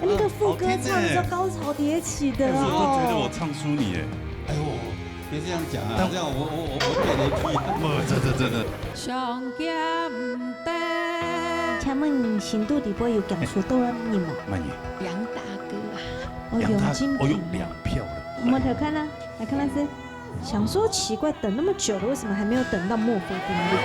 那个副歌唱的时候高潮迭起的我都觉得我哦。唱输你哎。哎呦，别这样讲啊！这样我给你踢。真的。上咸蛋，请问程度底波有讲出多少你吗？慢点。杨大哥啊，哦，永金哦呦平。 ，2票了。我们来看呢，来看看是，想说奇怪，等那么久了，为什么还没有等到墨菲定律？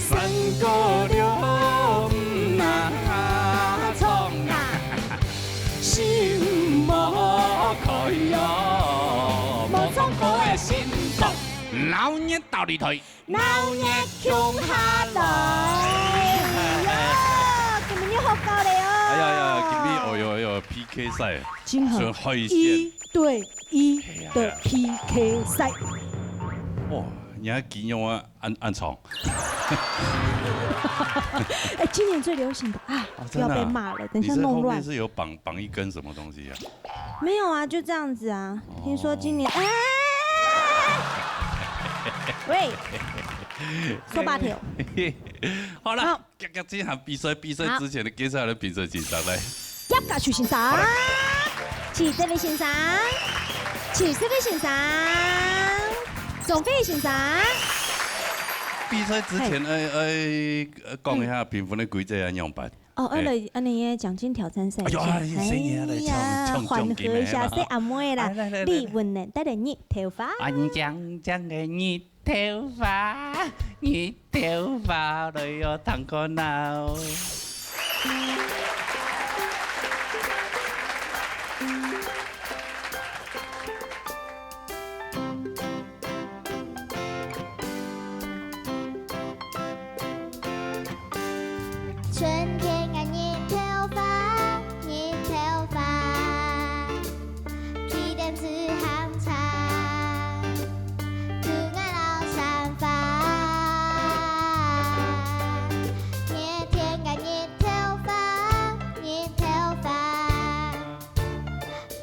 三姑娘那创啊，心无开哟，无创过的心动，老年倒里退，老热穷下来，呀，怎么又好高了哟？哎呀，今天哦哟 PK 赛，今后选海鲜， 1对1的 PK 赛。哇，你还给用啊暗藏，哎，今年最流行的啊，又要被骂了，等一下你这弄乱。后面是有绑一根什么东西啊？没有啊，就这样子啊。听说今年，哎，喂，说八条。好了，这场比赛之前的接下来的比赛紧张来。一家去欣赏，起这位欣赏，起这位欣赏，总费欣赏。比賽之前，講一下評分的規則安樣辦？哦，安尼嘅獎金挑戰賽，哎呦聲音來唱緩和一下，說阿妹啦來，李文能帶着熱頭髮。安將嘅熱頭髮，熱頭髮來有糖可鬧。春天嘅熱頭髮，熱頭髮，起點是항상突然老散發。熱天嘅熱頭髮，熱頭髮，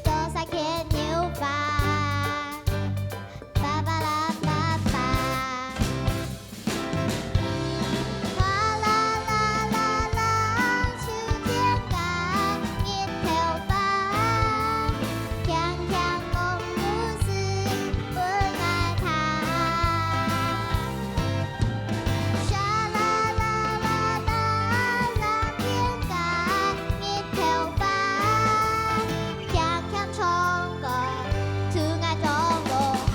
多晒牽牛髮，巴巴拉巴巴。哗啦啦啦啦，秋天嘅熱頭髮，強強公不是本愛他。沙啦啦啦啦，藍天嘅熱頭髮，強強衝過，突愛中落下。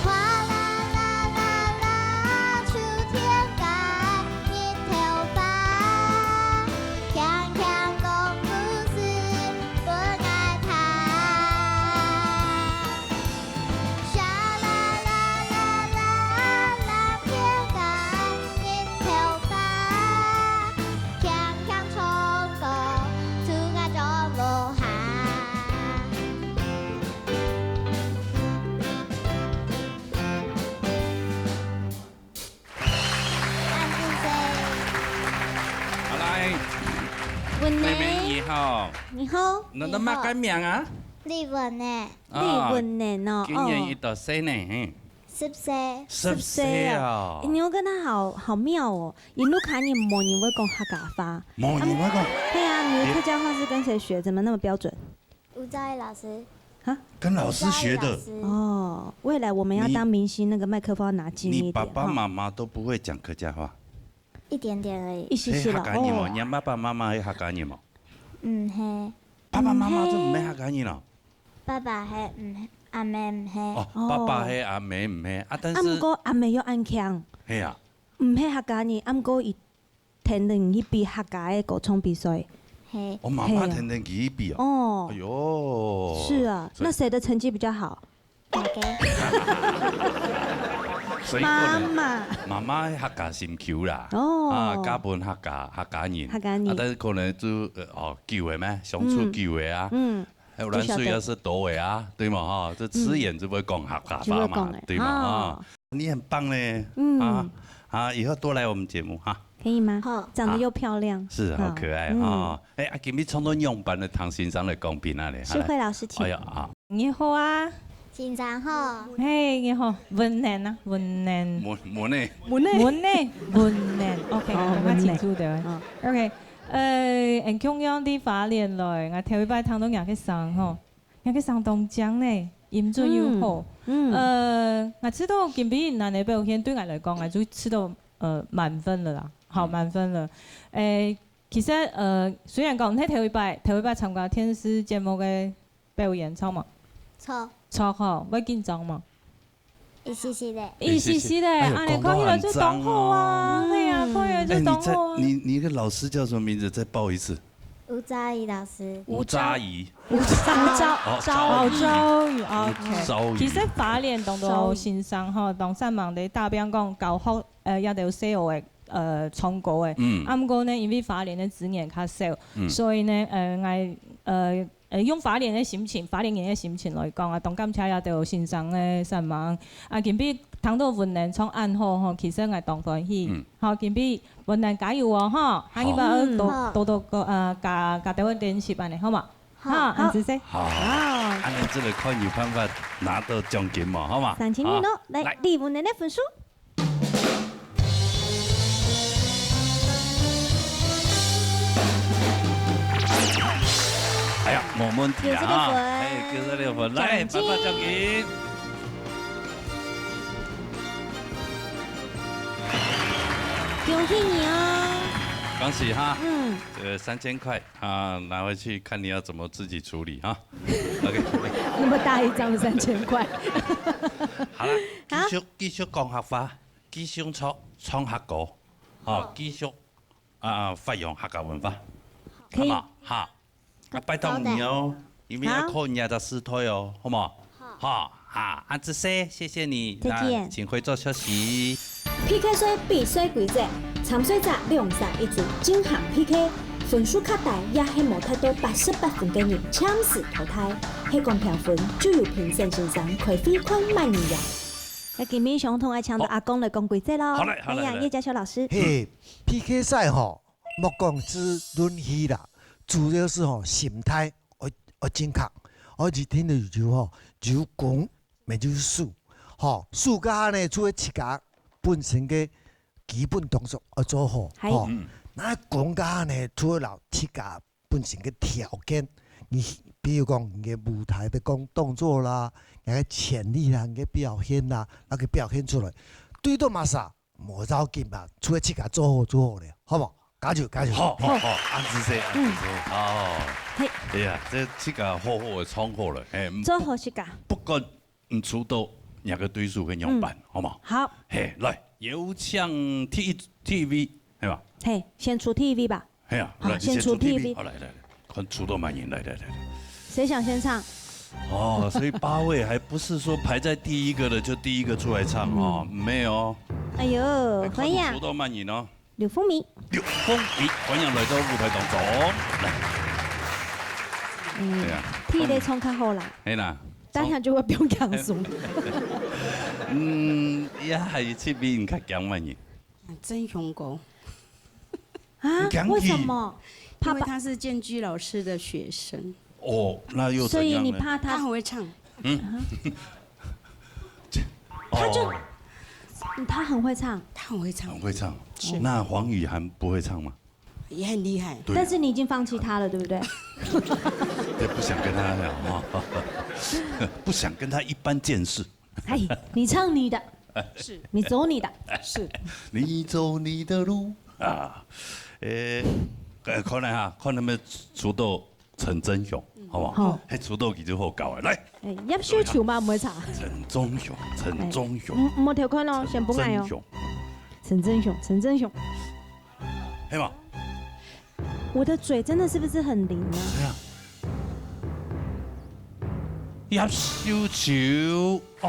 哗啦啦啦啦，秋天嘅熱頭髮，強強公不是本愛他。沙啦啦啦啦，藍天嘅熱頭髮，強強衝過，突愛中落下。好來，文妹妹能，你好，你好，你的乜改名啊？李文呢？李文能哦，今年一到歲呢？ 10歲。 10歲啊！你又跟他好妙哦，一路看你模拟會講客家話。模擬我講，對啊，你的客家話是跟誰學？怎麼那麼標準？吳兆義老師。啊？跟老師學的。哦，未來我們要當明星，那個麥克風要拿近一點。你爸爸哈媽媽都不會講客家話？一點點而已。一些些了客家人冇，哦。你爸爸媽媽係客家人冇？唔係，爸爸媽媽都唔係客家人咯。爸爸係唔係，阿妹唔係。哦，爸爸係阿妹唔係啊，但啊，毋是過阿妹又按腔，係啊，唔係客家人，啊，毋過伊天天去比客家的歌唱比賽。係我媽媽天天去比哦。哦哎，呦，是啊，所以那誰的成績比較好？大家。所以妈妈，妈妈客家心球啦，哦家本客家人，客家人但是可能就旧的咩，相处旧的啊，还有蓝水要是多的啊，对嘛哈，这吃眼就不会讲客家话嘛，对嘛啊，你很棒嘞，以后多来我们节目哈。可以吗？好长得又漂亮，是好可愛啊！今日從到用班的唐先生嚟講邊啊？詩慧老師請。哎呀啊！你好啊，欣賞好，嘿，你好，文男啊，文男，門呢？文男，OK，我清楚的，OK，人中央啲法連來，我頭一擺聽到人去上吼，人去上東江呢，音準又好，我知道今比男的表現對我來講，我就吃到滿分了啦。好，滿分了。其實雖然講喺頭一擺參加電視節目嘅表演錯嘛，錯好，會緊張嘛？一絲絲的，一絲絲的，啊，你可以來做同學啊，係啊，可以來做同學啊。你的老師叫什麼名字？再報一次。吳佳怡老師，吳佳怡。周宇 OK。其實法連當到先生吼，當三忙的代表講教學一定要寫我嘅。創稿嘅，啱過呢，因為法連嘅資源較少，所以呢，用法連嘅心情，法連人嘅心情來講啊，當今次也到先生嘅新聞，今比聽到雲南唱暗號吼，其實我當歡喜，好，今比雲南加油哦，哈，下一把多個加到個電視班嚟，好嘛？好，安子生，好，安尼這個看有辦法拿到獎金嘛，好嘛3000元咯，來，李雲南的分數。哎呀，冇問題啦哈96分，來，發發獎金。恭喜你哦！恭喜哈，這個3000塊啊，拿回去看你要怎麼自己處理哈。OK，那麼大一張3000塊。好了，繼續講客話，繼續唱客歌，繼續發揚客家文化，好嘛？哈。拜託你哦，因為要靠人家的屍體哦，好嗎？好，好，安子生，謝謝你，再見，請回做休息。PK 賽比賽規則，參賽者2勝1組進行 PK， 分數較大也係無達到88分嘅人暫時淘汰。係講評分，就由評審先生開飛看萬年呀。那今日想同阿強的阿公來講規則咯。好嘞，好嘞。哎呀，葉家秋老師。嘿 ，PK 賽吼，莫講只論戲啦。主要是心態要正確，我一聽到就就講，咪就是數，數家呢做7家本身嘅基本動作要做好，那講家呢做了7家本身嘅條件，你比如講你嘅舞台的講動作啦，你嘅潛力啦，你嘅表現啦，那個表現出來，對到嘛啥，冇要緊嘛，做7家做好咧，好冇？加油！好，安子生，好。哎呀，這個好的創好了，做好7家。不管出到哪個對手跟樣板，好嗎？好。嘿，來，有請 TV， 係嘛？嘿，先出 TV 吧。係啊，好，先出 TV。好，來，看出到滿人，來。誰想先唱？哦，所以8位還不是說排在第一個的就第一個出來唱哦，沒有。哎呦，歡迎出到滿人哦。劉風靡，歡迎來到舞台當中。係啊，替你唱較好啦。係啦，等下就會變強數。也係這邊較強嘛人。真雄狗啊？為什麼？因為他是建居老師的學生。哦，那又所以你怕他？他很會唱。他就。他很會唱，他很會唱，很會唱。那黃宇涵不會唱嗎？也很厲害。但是你已經放棄他了，對不對？不想跟他不想跟他一般見識。哎，你唱你的，是，你走你的，是。你走你的路啊，可能哈，看他們出道陳真雄，好唔好？喺出道佢就好搞嘅，來。入小潮嘛唔會查。陳忠雄，唔好調侃咯，先幫嗌哦。陳真雄，係嘛？我的嘴真的是不是很靈啊？係啊。入小潮哦，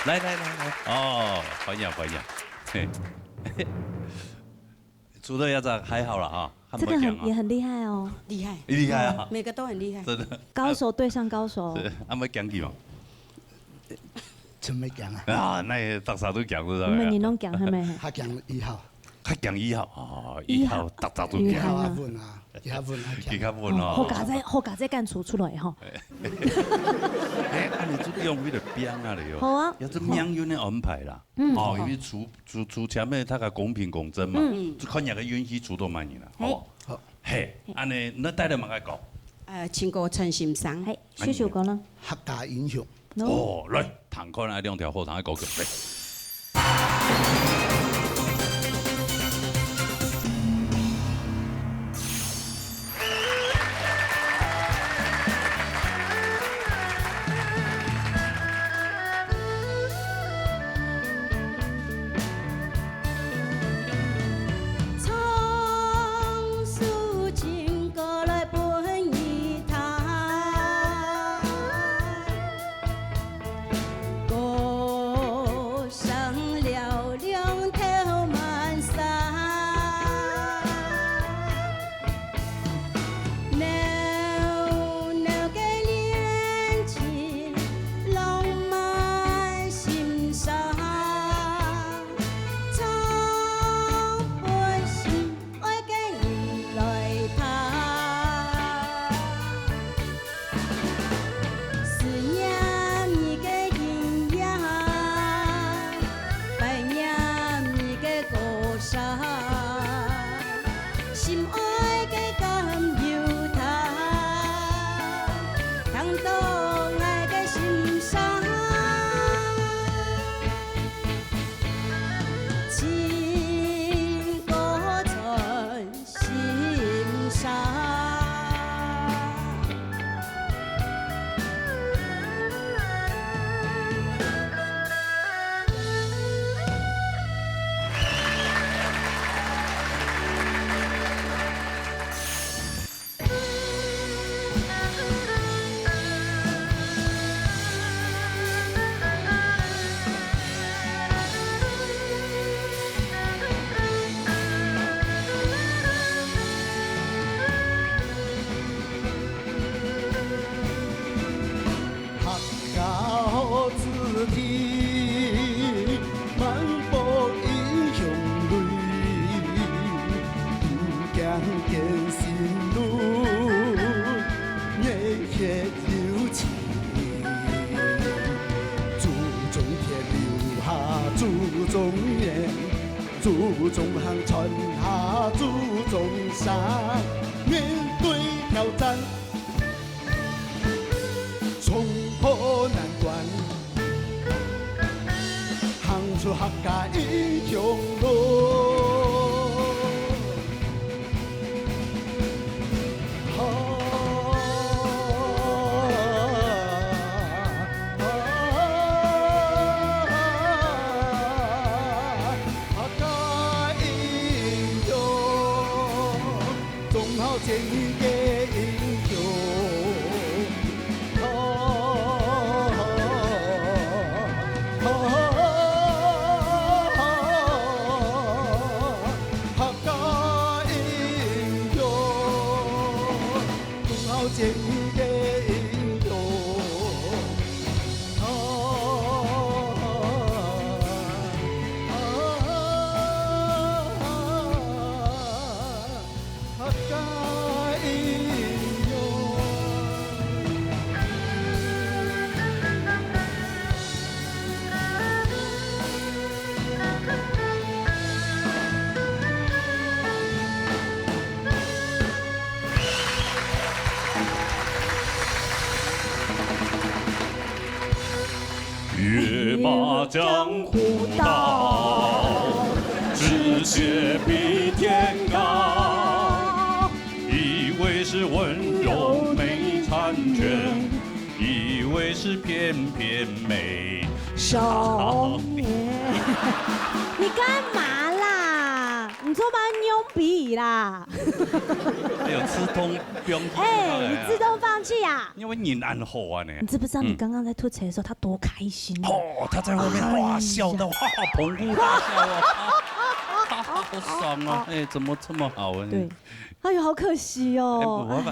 来，哦，欢迎，嘿，除了要这还好了哈，这个也很厉害哦，厉害，厉害啊，每个都很厉害，真的，高手对上高手。是，阿没讲起嘛？真没讲啊！啊，那大家都讲是吧？你们你拢讲係咪？他講1號，他讲1號哦，1號大家都1號講，他問啊，其他問他其講。他問哦。好家仔干除出來吼。哎，按你这用迄个饼啊了哟。好啊。要这命运的安排啦。哦，因为出前面他个公平公正嘛，就看人个允许出多慢你啦，好。好。嘿，安尼那带着嘛个讲。千古陈心伤。係，小小講啦。客家英雄。哦，来，堂口那2條後堂嘅歌曲嚟。祖宗行传下祖宗山，面对挑战，冲破难关，行出客家英雄路。跃马江湖道，止血比天高。以为是温柔没婵娟，以为是翩翩美少年。你干嘛啦？你说把它扭鼻仪啦。还有吃通冰。你自动放弃啊？因为你安好啊呢。你知不知道你刚刚在吐槽的时候，他多开心哦，他在后面哇笑到捧腹大笑啊，好爽啊！怎么这么好啊？对。哎呦，好可惜哦！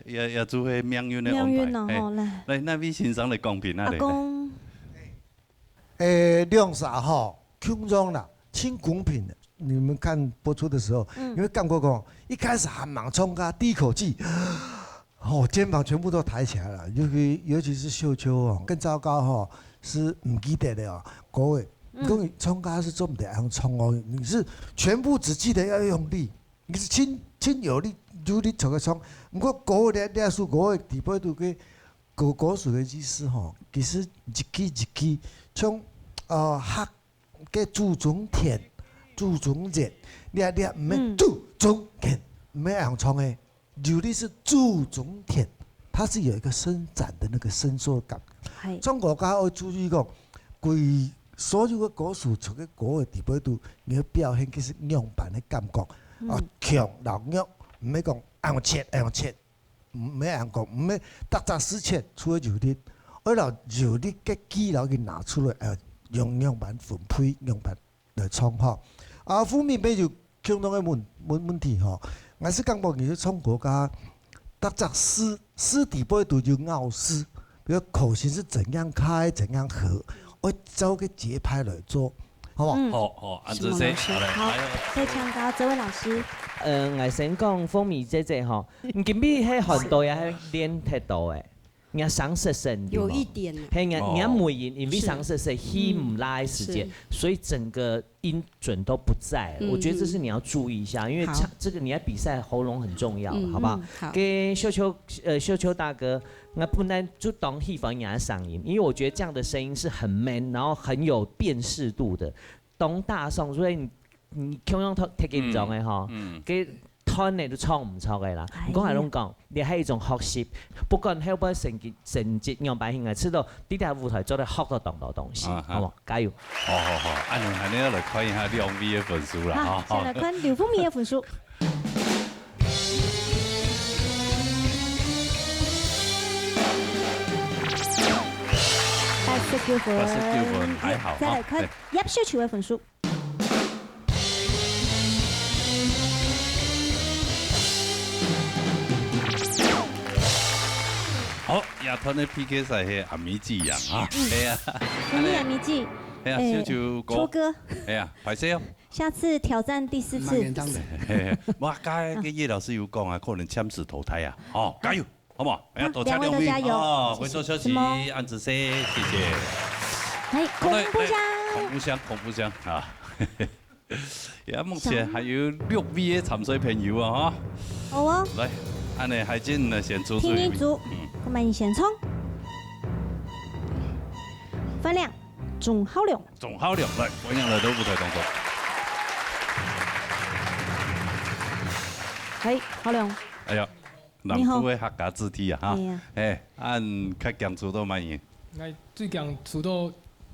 也做迄命运的安排。来，那位先生来公平啊！阿公，亮啥哈？轻松啦，轻公平的。你们看播出的时候，因为干过工，一开始还猛冲啊，第一口气，肩膀全部都抬起来了。尤其是秀秋哦，更糟糕哈，是唔记得的哦，各位，因为冲咖是做唔得样冲哦，你是全部只记得要用力。你是轻有力，如你做个冲。不过嗰个历史嗰个地步都个古数的意思吼，其实一支从黑嘅注重甜、注重热，你唔免注重甜，唔免样冲诶。如你是注重甜，它是有一个伸展的那个伸缩感。中国家要注意讲，规所有嘅古数从个嗰个地步度，你要表现其实样板的感觉。强老肉，唔免讲硬切，唔免硬讲，唔免特杂丝切，除咗油粒，而后油粒嘅基佬给拿出来，用样板分配样板来冲吼。负面比就相当嘅问题吼，我是讲无你冲国家特杂丝底部度就拗丝，比如口型是怎样开怎样合，我照个节拍来做。好不好？好，安子先，好，非常高，这位老师。我先讲风靡姐姐吼，今日迄很多也係練太多誒，人上色身有一點，係人每人因為上色身起唔來時間，所以整個音準都不在。我覺得這是你要注意一下，因為唱這個你在比賽喉嚨很重要，好不好？給秀秋大哥。我不能就當戲房人家嗓音，因為我覺得這樣的聲音是很 man， 然後很有辨識度的。當大宋，所以你腔腔聽緊種嘅吼，佢 tone 你都唱唔錯嘅啦。唔講係咁講，你係一種學習，不管係唔係成績樣板型嘅，知道呢條舞台做得學到咁多東西，好冇？加油！好，安尼來看一下梁美嘅分數啦。好，先來看劉鳳美嘅分數。89分，還好。再來看葉秀秋的分數。好，亞團的 PK 賽係阿米記樣啊，係啊。我們阿米記。係啊，秀秋哥。係啊，排勢哦。下次挑戰第4次。哇，剛才葉老師有講啊，可能簽死投胎啊，哦，加油！好唔好？兩位都加油！哦，回頭休息，安子 C， 謝謝。係恐怖箱啊！而家目前還有6位嘅參賽朋友啊，哈。好啊。來，安尼海靜呢先出水。聽你組，我們先衝。分量，鐘浩良。來，歡迎來到舞台當中。係，浩良。哎呀。南部的客家字體啊，哈，按較強出到乜嘢？我最強出到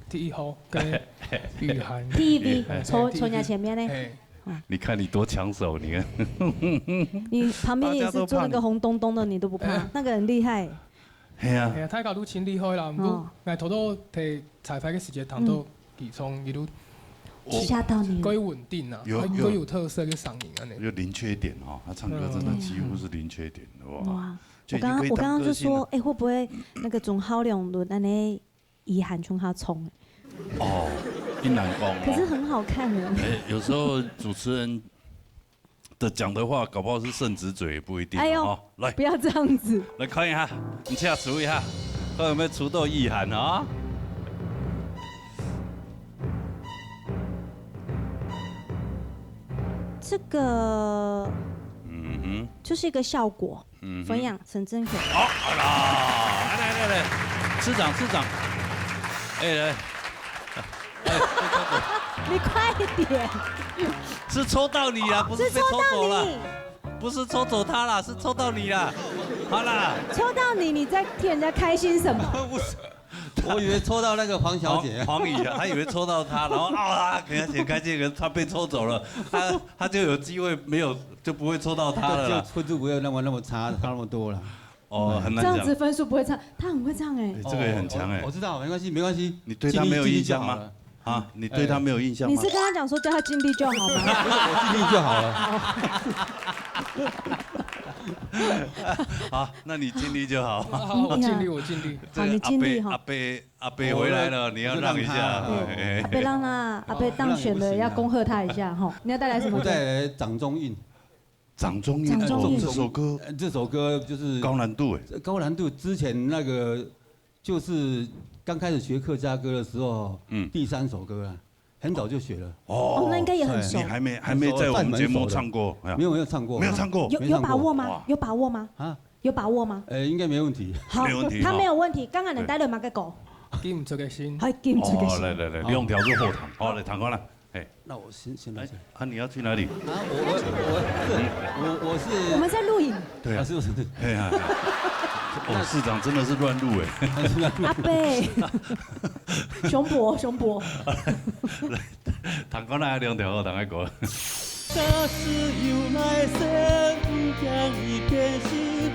第1號跟雨涵。第1位，抽你前面呢？你看你多搶手，你看。你旁邊也是做那個紅咚咚的，你都不怕，那個很厲害。係啊。係啊，睇下都真厲害啦，不過我頭都睇彩排嘅時間，談到其中一路。嚇到你，夠穩定啊，夠有特色嘅嗓音啊，有零缺點哈，他唱歌真的幾乎是零缺點的哇。我剛剛就說，會不會那個鐘浩良輪那呢遺憾從他衝？哦，很難講。可是很好看的。有時候主持人的講的話，搞不好是聖旨嘴，也不一定。哎呦，來，不要這樣子。來看一下，你下數一下，看有沒有出到遺憾啊？這個，就是一個效果。分養陳振權。好，好啦，來，市長，來，你快點。是抽到你了，不是被抽走了，不是抽走他了，是抽到你了。好啦，抽到你，你在替人家開心什麼？不是，我以为抽到那个黄小姐，黄宇啊，他以为抽到他，然后啊，给他解开这个，他被抽走了，他就有机会没有就不会抽到他了啦，分数不会那么差那么多了。哦，很难讲。这样子分数不会差，他很会唱哎。这个也很强哎。我知道，没关系。你对他没有印象吗？啊，你对他没有印象吗？你是跟他讲说叫他尽力就好吗？我尽力就好了。好，那你尽力就好。好，我尽力。好，你尽力哈。阿伯回来了，你要让一下。阿伯让他，阿伯当选了要恭贺他一下哈。你要带来什么？我带来掌中印。掌中印，这首歌就是高难度哎。高难度，之前那个就是刚开始学客家歌的时候，第3首歌啊，很早就学了。哦，那应该也很熟。你还没在我们节目唱过？没有唱过。没有唱过。有把握吗？有把握吗？啊，有把握吗？应该没问题。好，他没有问题。刚刚能带了马个狗。记唔出个心。还记唔出个心。来，利用调入后堂。好，来，唐官来。哎，那我先来。啊，你要去哪里？啊，我是。我们在录影。对啊，是不是？对啊。哦，市长真的是乱入哎。阿伯，熊博。来，唐官来两条后堂来过。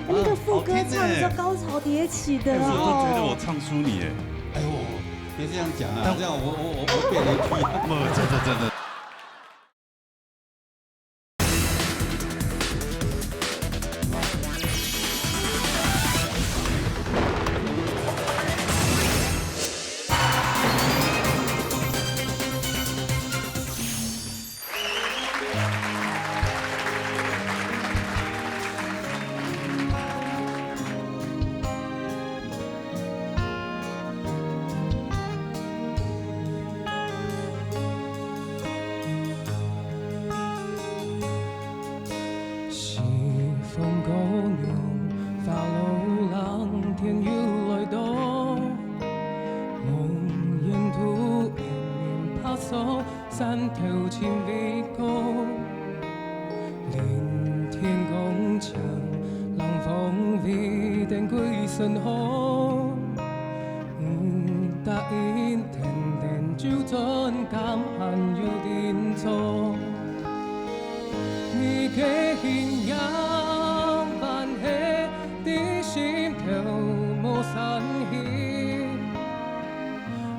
那个副歌唱的高潮迭起的哦。我都觉得我唱输你哎。哎呦。别这样讲啊！这样我被人踢。不，真的。山头千里高，连天共唱，冷风微电归身后。答应天天就真感恩有点错，你嘅信仰万起的心跳无散去，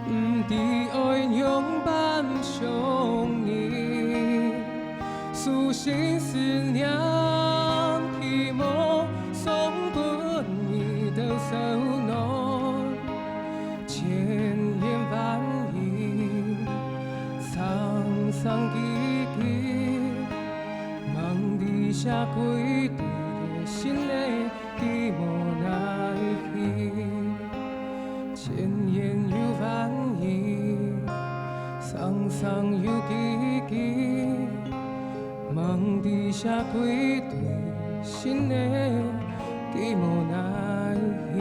唔知爱用伴相依，苏醒思念希望送伴你的手暖。千言万语，桑桑记记，梦底下归对的心内的无奈去。千言又万语，桑桑又记记，梦底下归对心内的无奈去。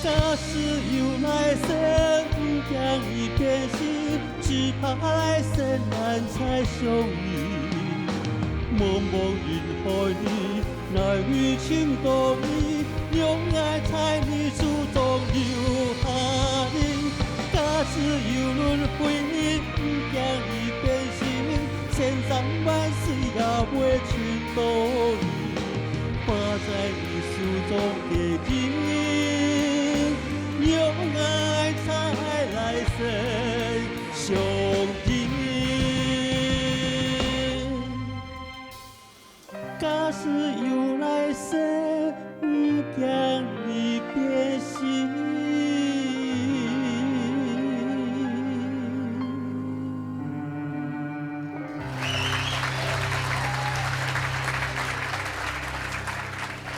假使有来生，不惊伊变心，只怕来生咱再相遇。茫茫人海里，哪有情道理？用爱在你手中留下你。假使有轮回，不惊伊变心，千山万水也袂寻到你。放在你手中的情，用爱才来生相依。假使有来生，不惊你变心。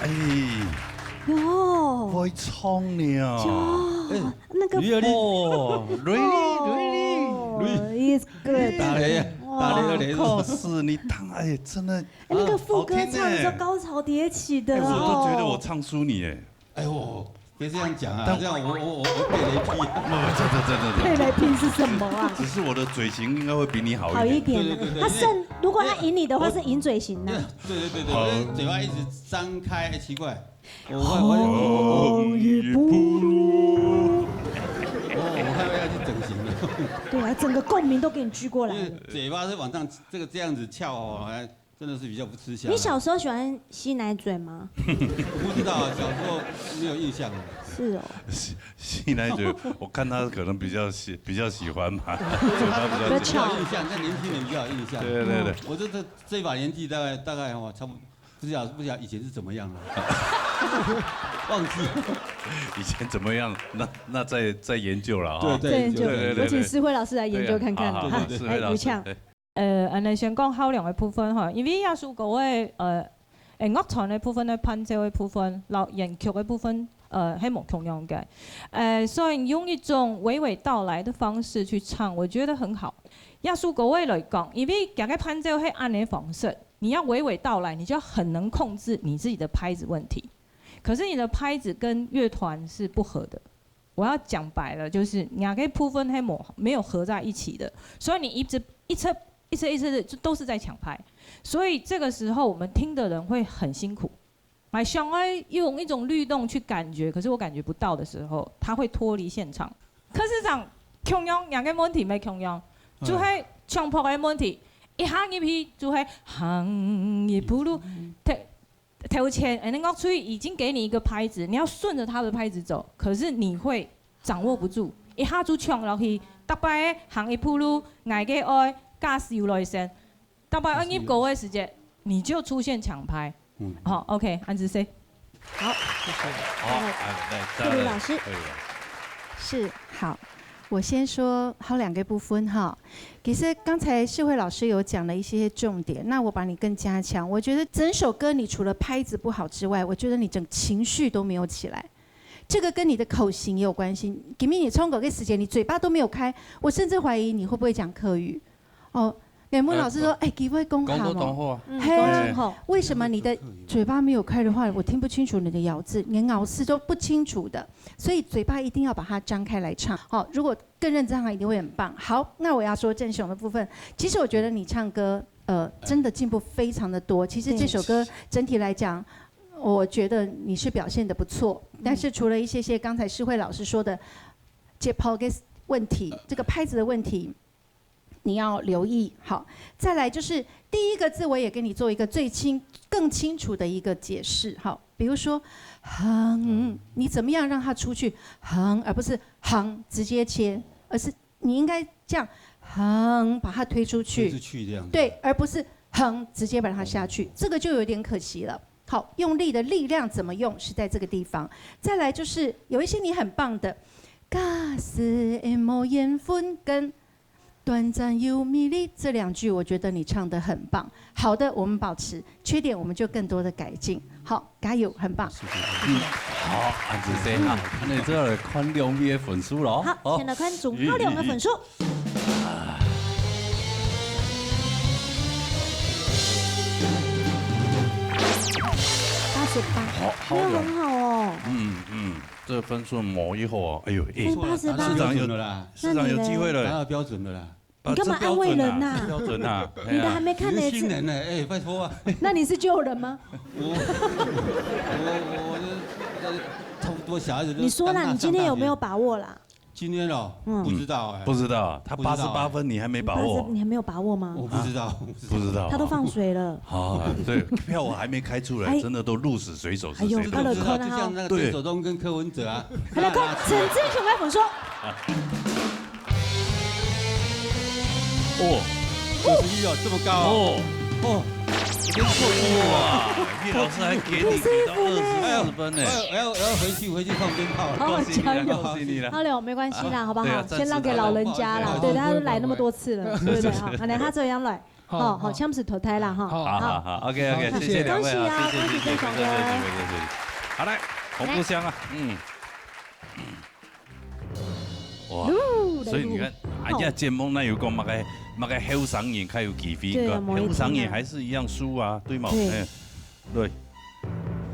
哎，哟，会唱呢。哟，那个哦，really， ，is good。打雷，可是你当哎，真的，那个副歌唱的时候高潮迭起的我哦。都觉得我唱输你哎。哎呦，别这样讲啊！这样我被雷劈。真的。被雷劈是什么啊？只是我的嘴型应该会比你好好一点。对。他胜，如果他赢你的话是赢嘴型的。对，我嘴巴一直张开，奇怪。红雨不露。我害怕要去整形了。对啊，整个共鸣都给你举过来。嘴巴是往上这样子翘哦，真的是比较不吃香。你小时候喜欢吸奶嘴吗？不知道啊，小时候没有印象。是哦。吸奶嘴，我看他可能比较喜欢吧。比较印象，在年轻人比较有印象。对。我这把年纪大概哦，差不多不晓得以前是怎么样了。忘记以前怎么样？那再研究了啊。对，我请诗慧老师来研究看看。来，刘畅。安尼先讲考量的部分吼，因为耶稣各位乐团的部分咧，伴奏的部分，然后演曲的部分，係冇同樣嘅。所以用一種娓娓道來的方式去唱，我覺得很好。耶穌各位來講，因為大家伴奏係按的方式，你要娓娓道來，你就要很能控制你自己的拍子問題。可是你的拍子跟樂團是不合的。我要講白了，就是兩個部分係沒有合在一起的，所以你一次的就都是在搶拍，所以這個時候我們聽的人會很辛苦。想要用一種律動去感覺，可是我感覺不到的時候，他會脫離現場。可是講同樣兩個問題咪同樣，就係唱譜嘅問題，一下入去就係行一步路。頭前樂曲已經給你一個拍子，你要順着他的拍子走，可是你會掌握不住，一下就唱落去，特別行一步路，捱嘅愛。加少來聲，大概按1個位時間，你就出現搶拍。好 ，OK， 安子 C。好，謝謝。好，慧茹老師。是好，我先說好兩個部分哈。其實剛才世慧老師有講了一些重點，那我把你更加強。我覺得整首歌你除了拍子不好之外，我覺得你整情緒都沒有起來。這個跟你的口型也有關係。給你唱歌嘅時間，你嘴巴都沒有開，我甚至懷疑你會不會講客語。哦，梁文老師說：“哎，幾位講下嘛？嘿，為什麼你的嘴巴沒有開的話，我聽不清楚你的咬字，連咬字都不清楚的，所以嘴巴一定要把它張開來唱。好，如果更認真唱，一定會很棒。好，那我要說鄭雄的部分，其實我覺得你唱歌，真的進步非常的多。其實這首歌整體來講，我覺得你是表現得不錯，但是除了一些剛才世慧老師說的節拍嘅問題，這個拍子的問題。”你要留意好，再來就是第一個字，我也給你做一個更清楚的一個解釋。好，比如說哼，你怎麼樣讓它出去哼，而不是哼直接切，而是你應該這樣哼把它推出去，對，而不是哼直接把它下去，這個就有點可惜了。好，用力的力量怎麼用是在這個地方。再來就是有一些你很棒的，假使沒緣分跟短暫有迷離這兩句，我覺得你唱得很棒。好的，我們保持；缺點，我們就更多的改進。好，加油，很棒。好，安子生哈，那你這來看兩位的分數咯。好，現在看總考兩個分數。88，沒有很好哦。这分数抹一后，哎呦，哎，市长有了啦，市长有机会了，达到标准的啦。你干嘛安慰人呐？标准啊！你的还没看呢。新人呢？哎，拜托啊！那你是救人吗？我差不多小孩子。你说啦，你今天有没有把握啦？今天哦，不知道哎，不知道，他88分，你还没把握？你还没有把握吗？我不知道，不知道。他都放水了。啊，对，票我还没开出来，真的都鹿死谁手是谁都不知道。就像那个陈守忠跟柯文哲啊。来看陈志雄来粉说。哦，91哦，这么高哦，哇，叶老师还给你到24分呢。我要回去放鞭炮。好，加油！恭喜你了。好了，没关系啦，好不好？先让给老人家啦，对，他都来那么多次了，对不对？好，来他这样来，好，枪子投胎了哈。好 ，OK， 谢谢两位啊，谢谢，好来，红布箱啊，哇，所以你看，人家节目那有讲嘛个后生人较有机会，后生人还是一样输啊，对吗？对。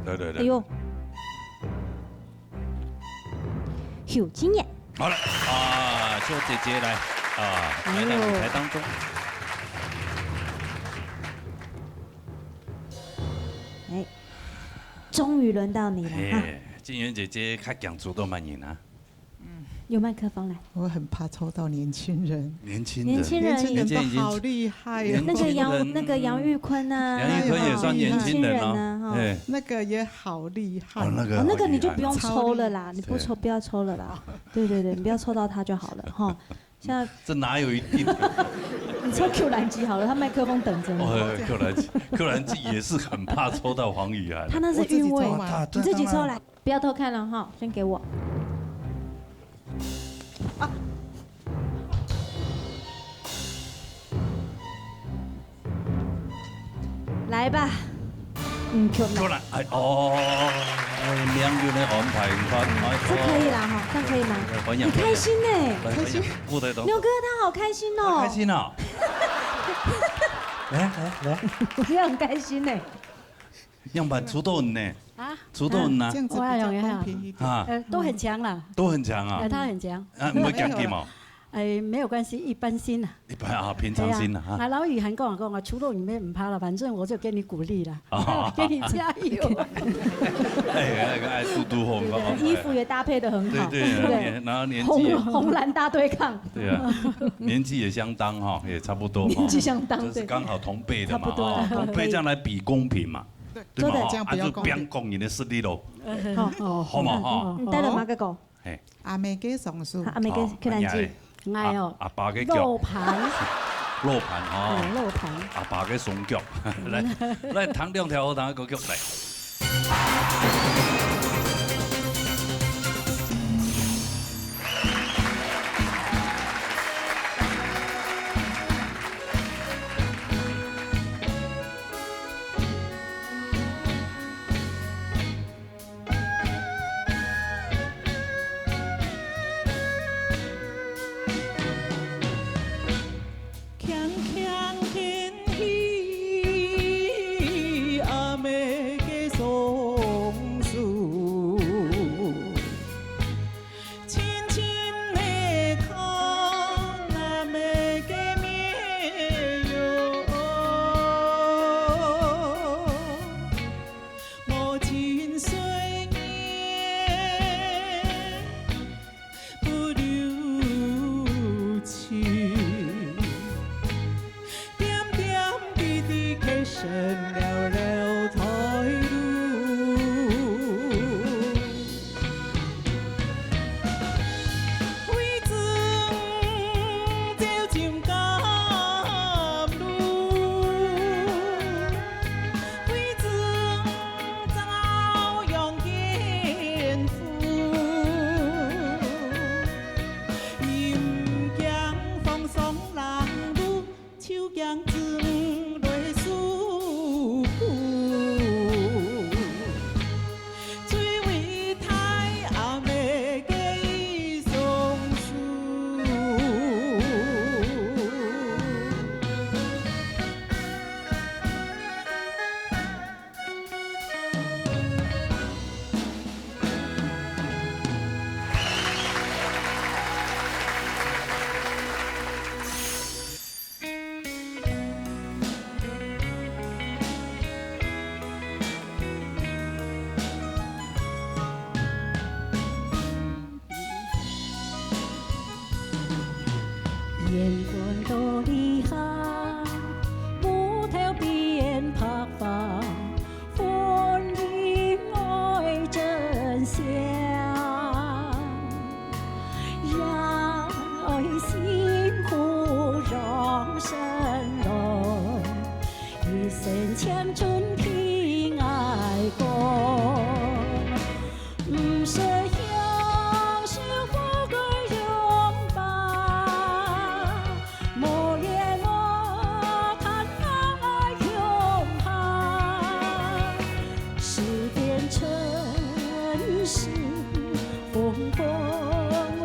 哎呦，有经验。好了啊，秀姐姐来啊，来到舞台当中。哎，终于轮到你了哈！静媛姐姐较强主动蛮赢啊。有麦克风来。我很怕抽到年轻人。年轻人都好厉害哦。那个杨玉坤啊，杨玉坤也算年轻人哦。那个也好厉害。那个你就不用抽了啦，你不要抽了啦。对，你不要抽到他就好了哈。现在这哪有一定？你抽 Q 兰基好了，他麦克风等着你。Q 兰基也是很怕抽到黄宇涵。他那是韵味，你自己抽来，不要偷看了哈，先给我。来吧，Q 兰，哎哦，两个人安排这可以啦哈，这样可以吗？你开心呢？开心。牛哥他好开心哦。开心哦。来，我也很开心呢。样板出动呢？啊，出动呢？我要用一下啊，都很强了，都很强啊。他很强。啊，唔会讲几毛？没有关系，一般心啦。一般啊，平常心啦。啊，老宇涵跟我讲啊，除了你们唔怕了，反正我就给你鼓励了，给你加油。哎，那个爱嘟嘟红包，衣服也搭配得很好。对，然后年纪红蓝大对抗。对啊，年纪也相当哈，也差不多。年纪相当，这是刚好同辈的嘛，同辈这样来比公平嘛。对嘛，这样不要公平你的实力喽。好嘛哈。你带了哪个狗？阿妹给松树。阿妹给Q兰基。哎呦，阿爸嘅肉盘，肉盘哦，肉盘，阿爸嘅松脚，来弹两条河塘嘅歌曲来。管多厉害，無條邊拍發，歡迎愛真相，讓愛幸福讓生來，一生青春平愛過。唔需要幸福的擁抱，莫言莫談愛永恆，是變成是風風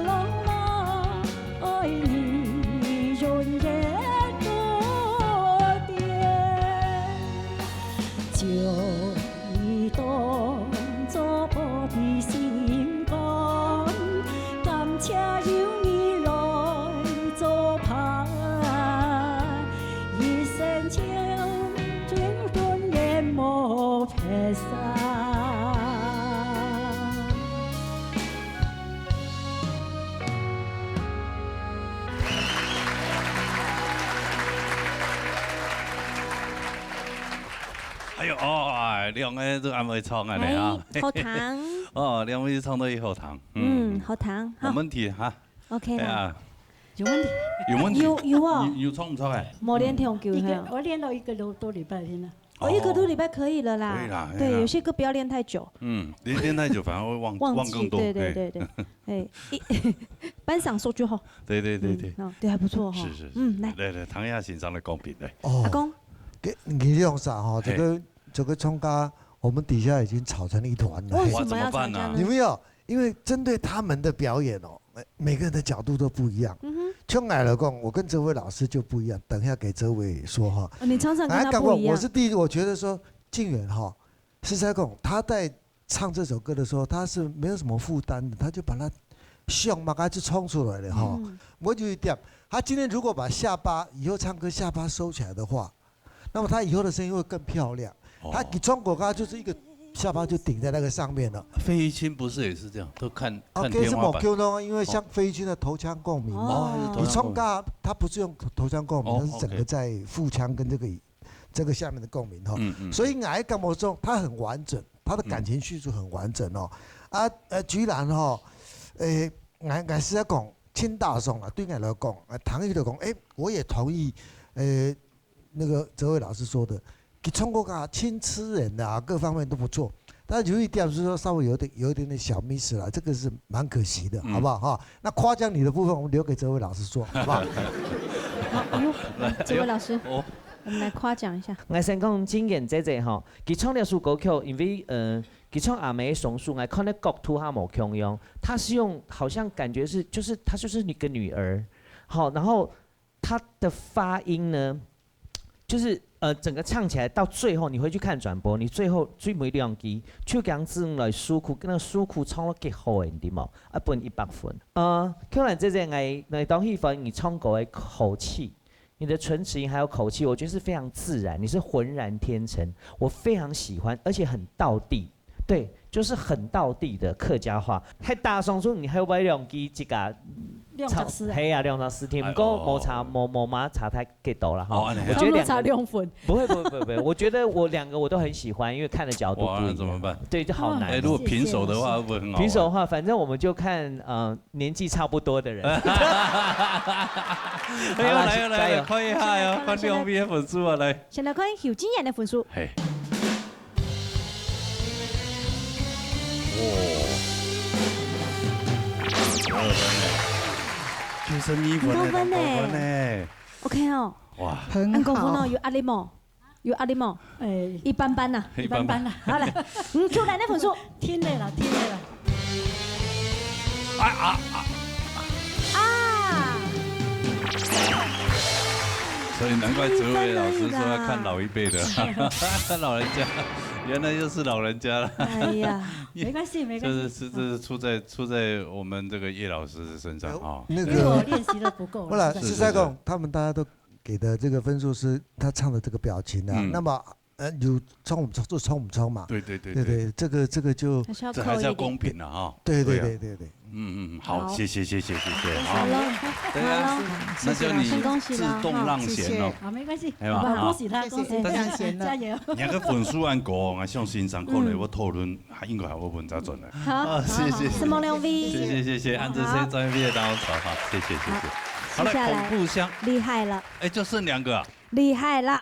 浪浪，愛你永遠不變，就以當作我的心肝，感謝有你來作伴，一生青春永遠沒撇散。哎呦哦，兩個都安慰唱啊你啊，好糖。哦，兩位唱得好糖。好糖。冇問題哈。OK 啦。有問題？有問題？有啊。有唱唔唱哎？冇練跳球我練到1個多禮拜天了。1個多禮拜可以了啦。可以啦。對，有些歌不要練太久。練太久反而會忘更多。對。哎，班上說句話。對。對，還不錯哈。是。來，唐亞欣賞的公平來。哦。阿公。你這樣子哈，這個蔥咖，我們底下已經吵成一團了。為什麼要吵架呢？你沒有，因為針對他們的表演哦，每個人的角度都不一樣。像我來講，我跟哲偉老師就不一樣。等一下給哲偉說哈。你常常跟他不一樣。我是第一，我覺得說靖遠哈，是在講他在唱這首歌的時候，他是沒有什麼負擔的，他就把它像嘛，他就衝出來了哈。我就一點，他今天如果把下巴以後唱歌下巴收起來的話，那麼他以後的聲音會更漂亮。他給中國歌就是一個下巴就頂在那個上面了。費玉清不是也是這樣，都看天花板。是冇 Q 呢，因為像費玉清的頭腔共鳴嘛。你中歌他不是用頭腔共鳴，它是整個在腹腔跟這個下面的共鳴哈。所以我感覺中他很完整，他的感情敘述很完整哦。居然哈，我是在講親大宋啊，對我來講，唐毅來講，我也同意，那個哲偉老師說的，給中國歌親吃人的啊，各方面都不錯，但有一點是說稍微有一點點小 miss 了，這個是蠻可惜的，好不好哈？那誇獎你的部分，我們留給哲偉老師說，好不好？好，哲偉老師，我們來誇獎一下。我先講經驗姐吼，佢唱呢首歌曲，因為佢唱阿妹松樹，我看那國土他冇強用，他是用好像感覺是就是他就是一個女兒，好，然後他的發音呢？就是整個唱起來到最後，你回去看轉播，你最後最尾兩句，手講字來舒庫，那個舒庫唱得幾好嘅，你知冇？一本100分。可能這我當戲份，你唱歌嘅口氣，你的唇齒音還有口氣，我覺得是非常自然，你是渾然天成，我非常喜歡，而且很道地，對，就是很道地的客家話。喺大松樹，你還會兩句一個。係啊，240添，不過冇差太幾多啦哈。我覺得差2分。不會，我覺得我兩個我都很喜歡，因為看的角度不一樣。哇，那怎麼辦？對，就好難。如果平手的話，會不會很好？平手的話，反正我們就看年紀差不多的人。來，看一下喲，看兩邊分數啊，來。先來看邱靖遠的分數。92分呢，OK 哦，哇，很高分哦，有壓力冇？有壓力冇？一般般啦，一般般啦。好來，Q 來的分數，聽累了。所以難怪哲偉老師說要看老一輩的，老人家，原來又是老人家了。哎呀，沒關係。這是出在我們這個葉老師的身上啊。那個我練習得不夠。後來是在講他們大家都給的這個分數是他唱的這個表情啊。那麼有冲就冲不冲嘛？对，这个就这还是要公平的哈。对。好，谢谢，好了，对啊，那就你自动让贤哦。好，没关系，係嘛恭喜他，恭喜但他，加油！人家分數按個，我上欣賞，可能我討論應該係我本質準嘅。好，謝。是夢亮 V，謝謝，按這些專業的當好，謝謝。好了，恐怖箱厲害了，哎，就剩2個啊，厲害了，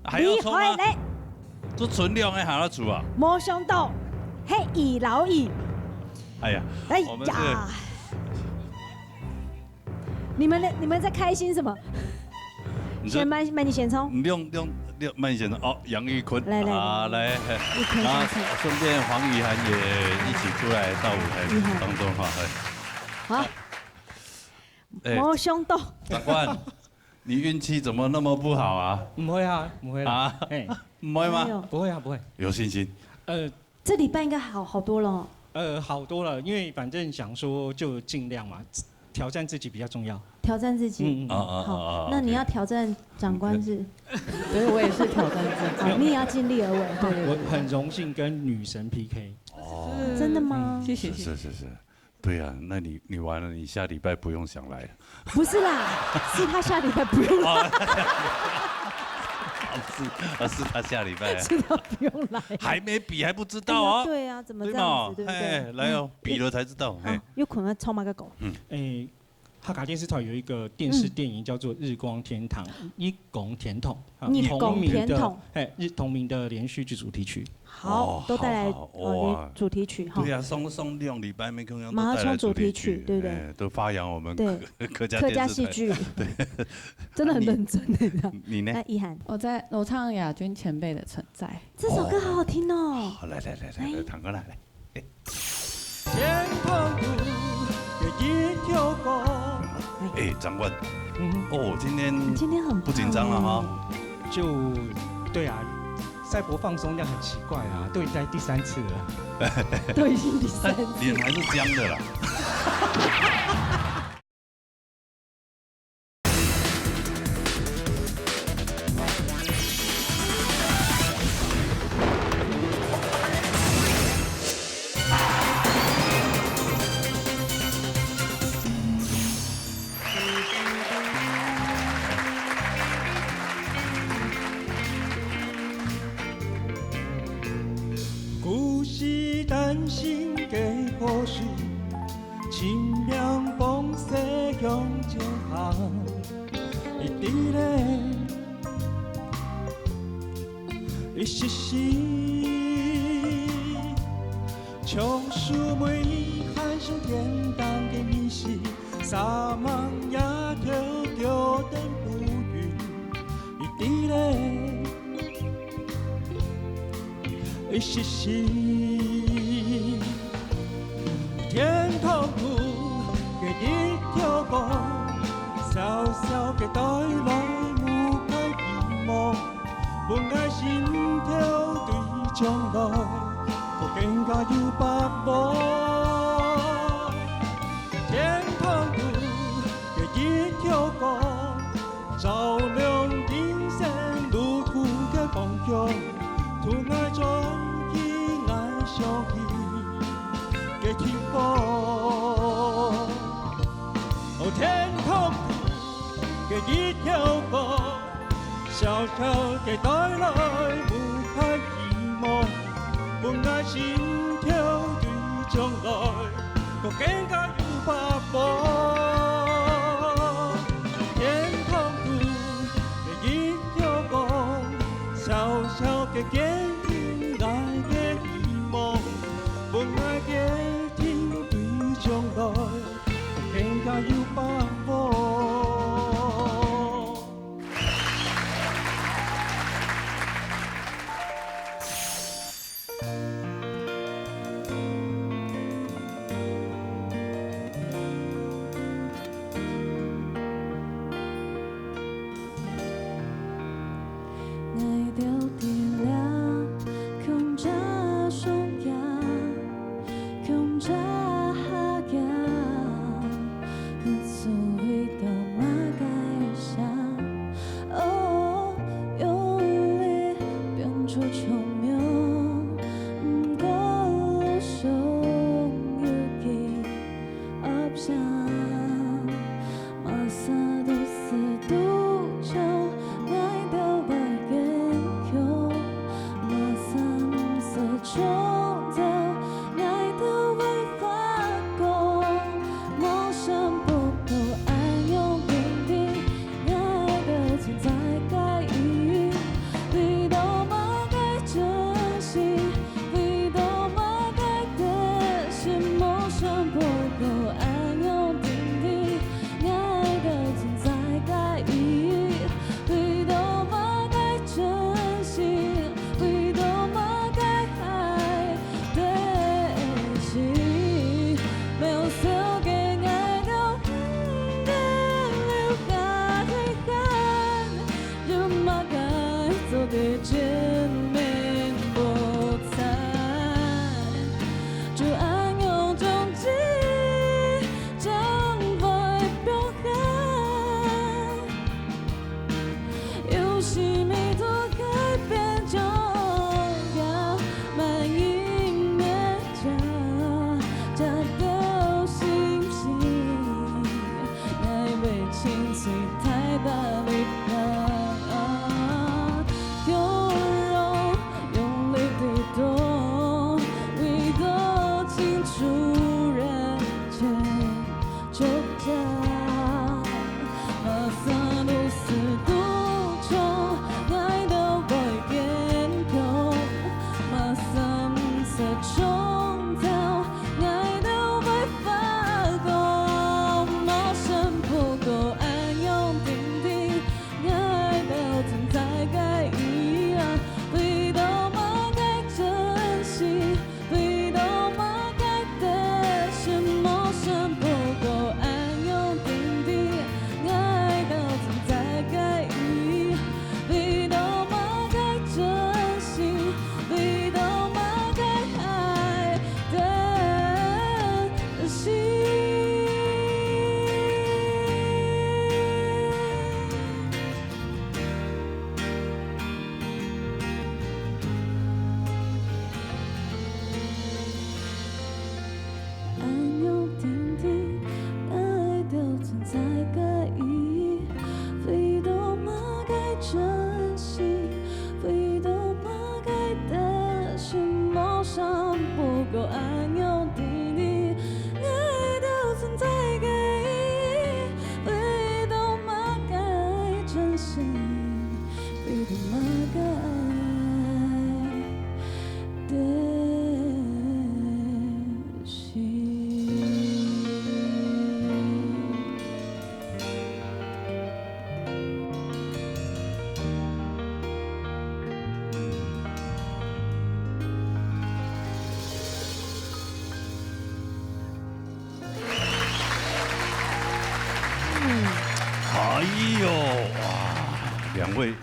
還要抽嗎？厲害嘞，都存量的還要出啊？沒想到，嘿，二老二。哎呀，我們這個你們在開心什麼？先慢你先衝。用慢先衝哦，楊玉坤來，然後順便黃宇涵也一起出來到舞台當中哈。好，沒想到。長官，你運氣怎麼那麼不好啊？唔會啊，唔會啦，唔會嗎？不會啊，不會。有信心。這禮拜應該好多了。好多了，因為反正想說就盡量嘛，挑戰自己比較重要。挑戰自己。好，那你要挑戰長官是？所以我也是挑戰自己。你也要盡力而為。我很榮幸跟女神 PK。哦，真的嗎？謝謝。是，對啊，那你完了，你下禮拜不用想來。不是啦，是他下禮拜不用來。是他下禮拜。是他不用來。還沒比還不知道啊？對啊，怎麼這樣子，對不對？來哦，比了才知道。又捆了超馬個狗。哈卡電視台有一個電視電影叫做《日光天堂》，一拱甜筒，同名的連續劇主題曲。好，都帶來主題曲哈。對啊，送2禮拜沒空樣。馬上衝主題曲，對不對？都發揚我們客家戲劇。對，真的很認真。你呢？意涵，我唱亞軍前輩的存在。這首歌好好聽哦。好，來，堂哥來。長官，今天很不緊張了哈？就對啊，賽博放鬆量很奇怪啊，都已經在第3次了，都已經第3次，臉還是僵的啦。天堂路嘅一條歌，小小嘅帶來無解疑問，本愛心跳對將來，我更加要把握。天堂路嘅一條歌，照亮人生路途嘅方向，途愛專一愛相依。嘅天空，天空嘅一條歌，小小嘅帶來無限希望，本愛心跳對將來，我更加要把握。天空嘅一條歌，小小嘅見應愛嘅希望，本愛嘅將來，我更加要把握。愛到天亮。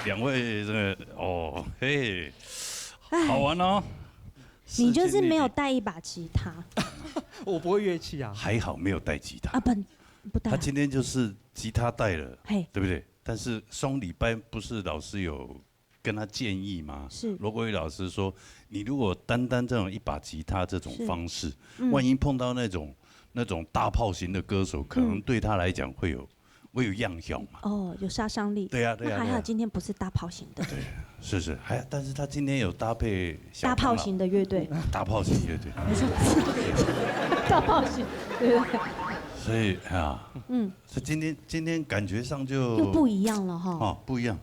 两位这个哦嘿，好玩哦。你就是没有带一把吉他。我不会乐器啊。还好没有带吉他。啊不带。他今天就是吉他带了，嘿，对不对？但是双礼拜不是老师有跟他建议吗？是。罗国宇老师说，你如果单这种一把吉他这种方式，万一碰到那种大炮型的歌手，可能对他来讲会有样效嘛。哦，有杀伤力。对呀。那还好今天不是大炮型的。对，是，但是他今天有搭配大炮型的乐队。大炮型乐队。没错。大炮型，对。所以所以今天感觉上就又不一样了哈。哦，不一样，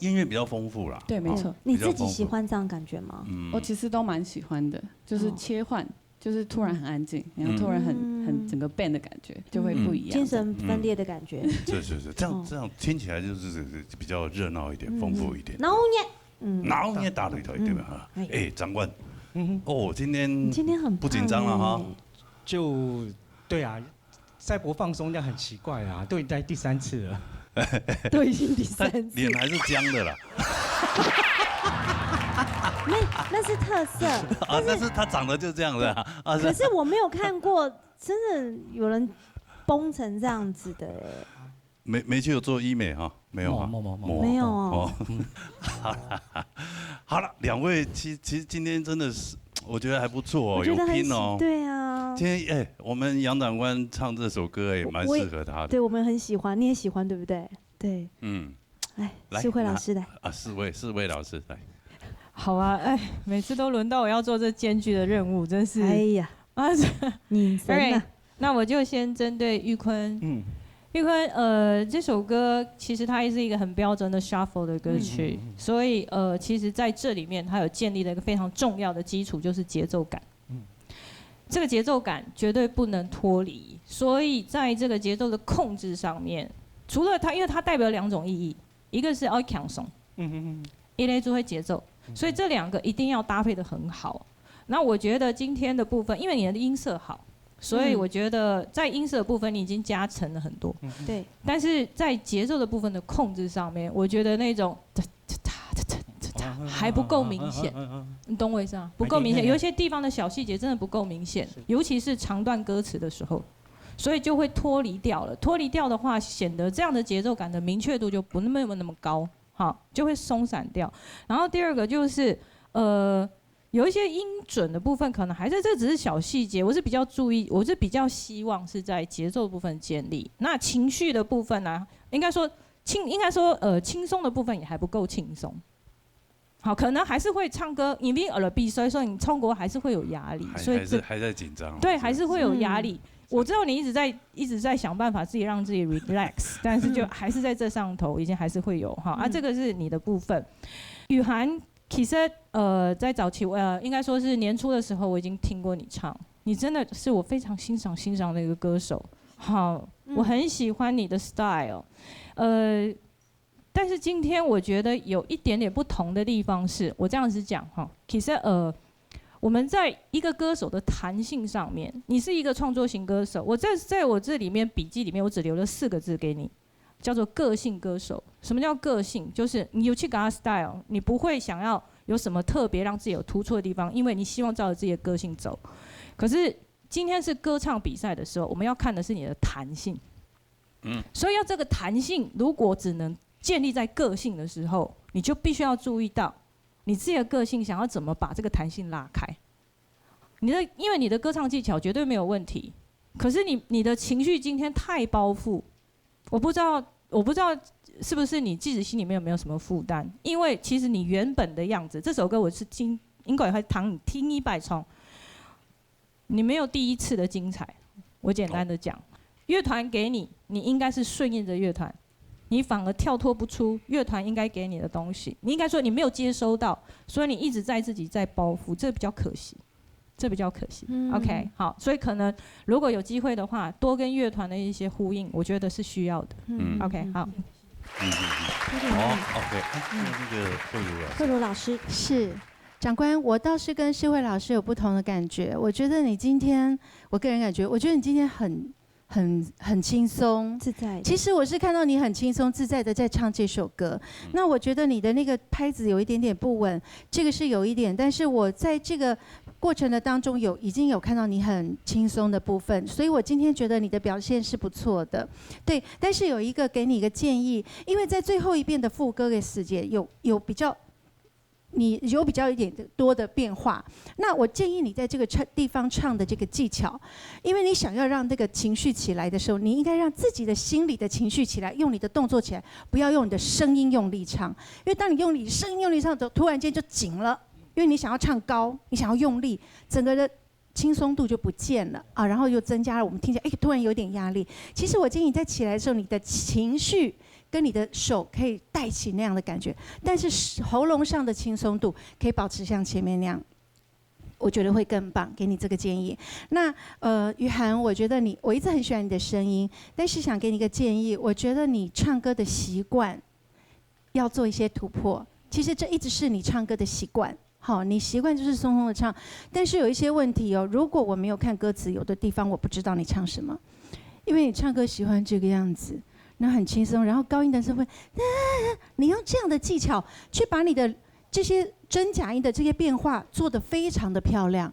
音乐比较丰富啦。对，没错。你自己喜欢这样感觉吗？我其实都蛮喜欢的，就是切换。就是突然很安静，然后突然很整个 band 的感觉就会不一样，精神分裂的感觉。是，这样听起来就是比较热闹一点，丰富一点。闹捏大擂台对吧？哎，长官，哦，今天很不紧张了哈？就对啊，赛博放松这样很奇怪啊，都已经在第3次了，都已经第3次，脸还是僵的啦。那是特色啊，但是他长得就这样子啊。可是我没有看过真的有人崩成这样子的。没去有做医美哈？没有啊，没有哦。好了，两位其实今天真的是我觉得还不错哦，有拼哦。对啊。今天我们杨长官唱这首歌蛮适合他的。对，我们很喜欢，你也喜欢对不对？对。来，世慧老师来。啊，世慧老师来。好啊，每次都轮到我要做这艰巨的任务，真是。哎呀，你神啊！那我就先针对玉坤，玉坤，这首歌其实它也是一个很标准的 shuffle 的歌曲，所以其实在这里面它有建立了一个非常重要的基础，就是节奏感。这个节奏感绝对不能脱离，所以在这个节奏的控制上面，除了它，因为它代表2种意义，一个是要强松，一类就会节奏。所以这2个一定要搭配得很好。那我觉得今天的部分，因为你的音色好，所以我觉得在音色的部分你已经加成了很多。对。但是在节奏的部分的控制上面，我觉得那种还不够明显。你懂我意思吗？不够明显，有一些地方的小细节真的不够明显，尤其是长段歌词的时候，所以就会脱离掉了。脱离掉的话，显得这样的节奏感的明确度就不那么高。好，就会松散掉。然后第2个就是，有一些音准的部分，可能还在，这只是小细节。我是比较注意，我是比较希望是在节奏部分建立。那情绪的部分呢，应该说轻松的部分也还不够轻松。好，可能还是会唱歌，因为耳鼻，所以说你唱歌还是会有压力，所以还在紧张。对，还是会有压力。我知道你一直在想办法自己让自己 relax， 但是就还是在这上头，已经还是会有哈这个是你的部分。雨涵其实在早期应该说是年初的时候，我已经听过你唱，你真的是我非常欣赏的一个歌手。好，我很喜欢你的 style，但是今天我觉得有一点点不同的地方是，我这样子讲哈，其实我们在一个歌手的弹性上面，你是一个创作型歌手，我在我这里面笔记里面，我只留了4个字给你，叫做个性歌手。什么叫个性？就是你有去给他 style， 你不会想要有什么特别让自己有突出的地方，因为你希望照着自己的个性走。可是今天是歌唱比赛的时候，我们要看的是你的弹性。所以要这个弹性，如果只能建立在个性的时候，你就必须要注意到你自己的个性想要怎么把这个弹性拉开。因为你的歌唱技巧绝对没有问题，可是你的情绪今天太包袱，我不知道是不是你自己心里面有没有什么负担？因为其实你原本的样子，这首歌我是应该会听100冲，你没有第一次的精彩。我简单的讲，乐团给你，你应该是顺应着乐团，你反而跳脱不出乐团应该给你的东西。你应该说你没有接收到，所以你一直在自己在包袱，这比较可惜。这比较可惜。OK， 好，所以可能如果有机会的话，多跟乐团的一些呼应，我觉得是需要的。OK， 好。OK， 那个慧茹老师是。长官，我倒是跟诗慧老师有不同的感觉。我觉得你今天，我个人感觉，我觉得你今天很轻松自在。其实我是看到你很轻松自在的在唱这首歌。那我觉得你的那个拍子有一点点不稳，这个是有一点。但是我在这个过程的当中已经有看到你很轻松的部分，所以我今天觉得你的表现是不错的。对，但是有一个给你一个建议，因为在最后一遍的副歌的时节有比较。你有比较一点多的变化，那我建议你在这个地方唱的这个技巧，因为你想要让这个情绪起来的时候，你应该让自己的心里的情绪起来，用你的动作起来，不要用你的声音用力唱，因为当你用你声音用力唱的，突然间就紧了，因为你想要唱高，你想要用力，整个的轻松度就不见了啊，然后又增加了我们听起来突然有点压力。其实我建议你在起来的时候，你的情绪跟你的手可以带起那样的感觉，但是喉咙上的轻松度可以保持像前面那样，我觉得会更棒。给你这个建议。那于涵，我觉得我一直很喜欢你的声音，但是想给你一个建议，我觉得你唱歌的习惯要做一些突破。其实这一直是你唱歌的习惯。好，你习惯就是松松的唱，但是有一些问题哦。如果我没有看歌词，有的地方我不知道你唱什么，因为你唱歌喜欢这个样子。那很轻松，然后高音的时候会，你用这样的技巧去把你的这些真假音的这些变化做得非常的漂亮。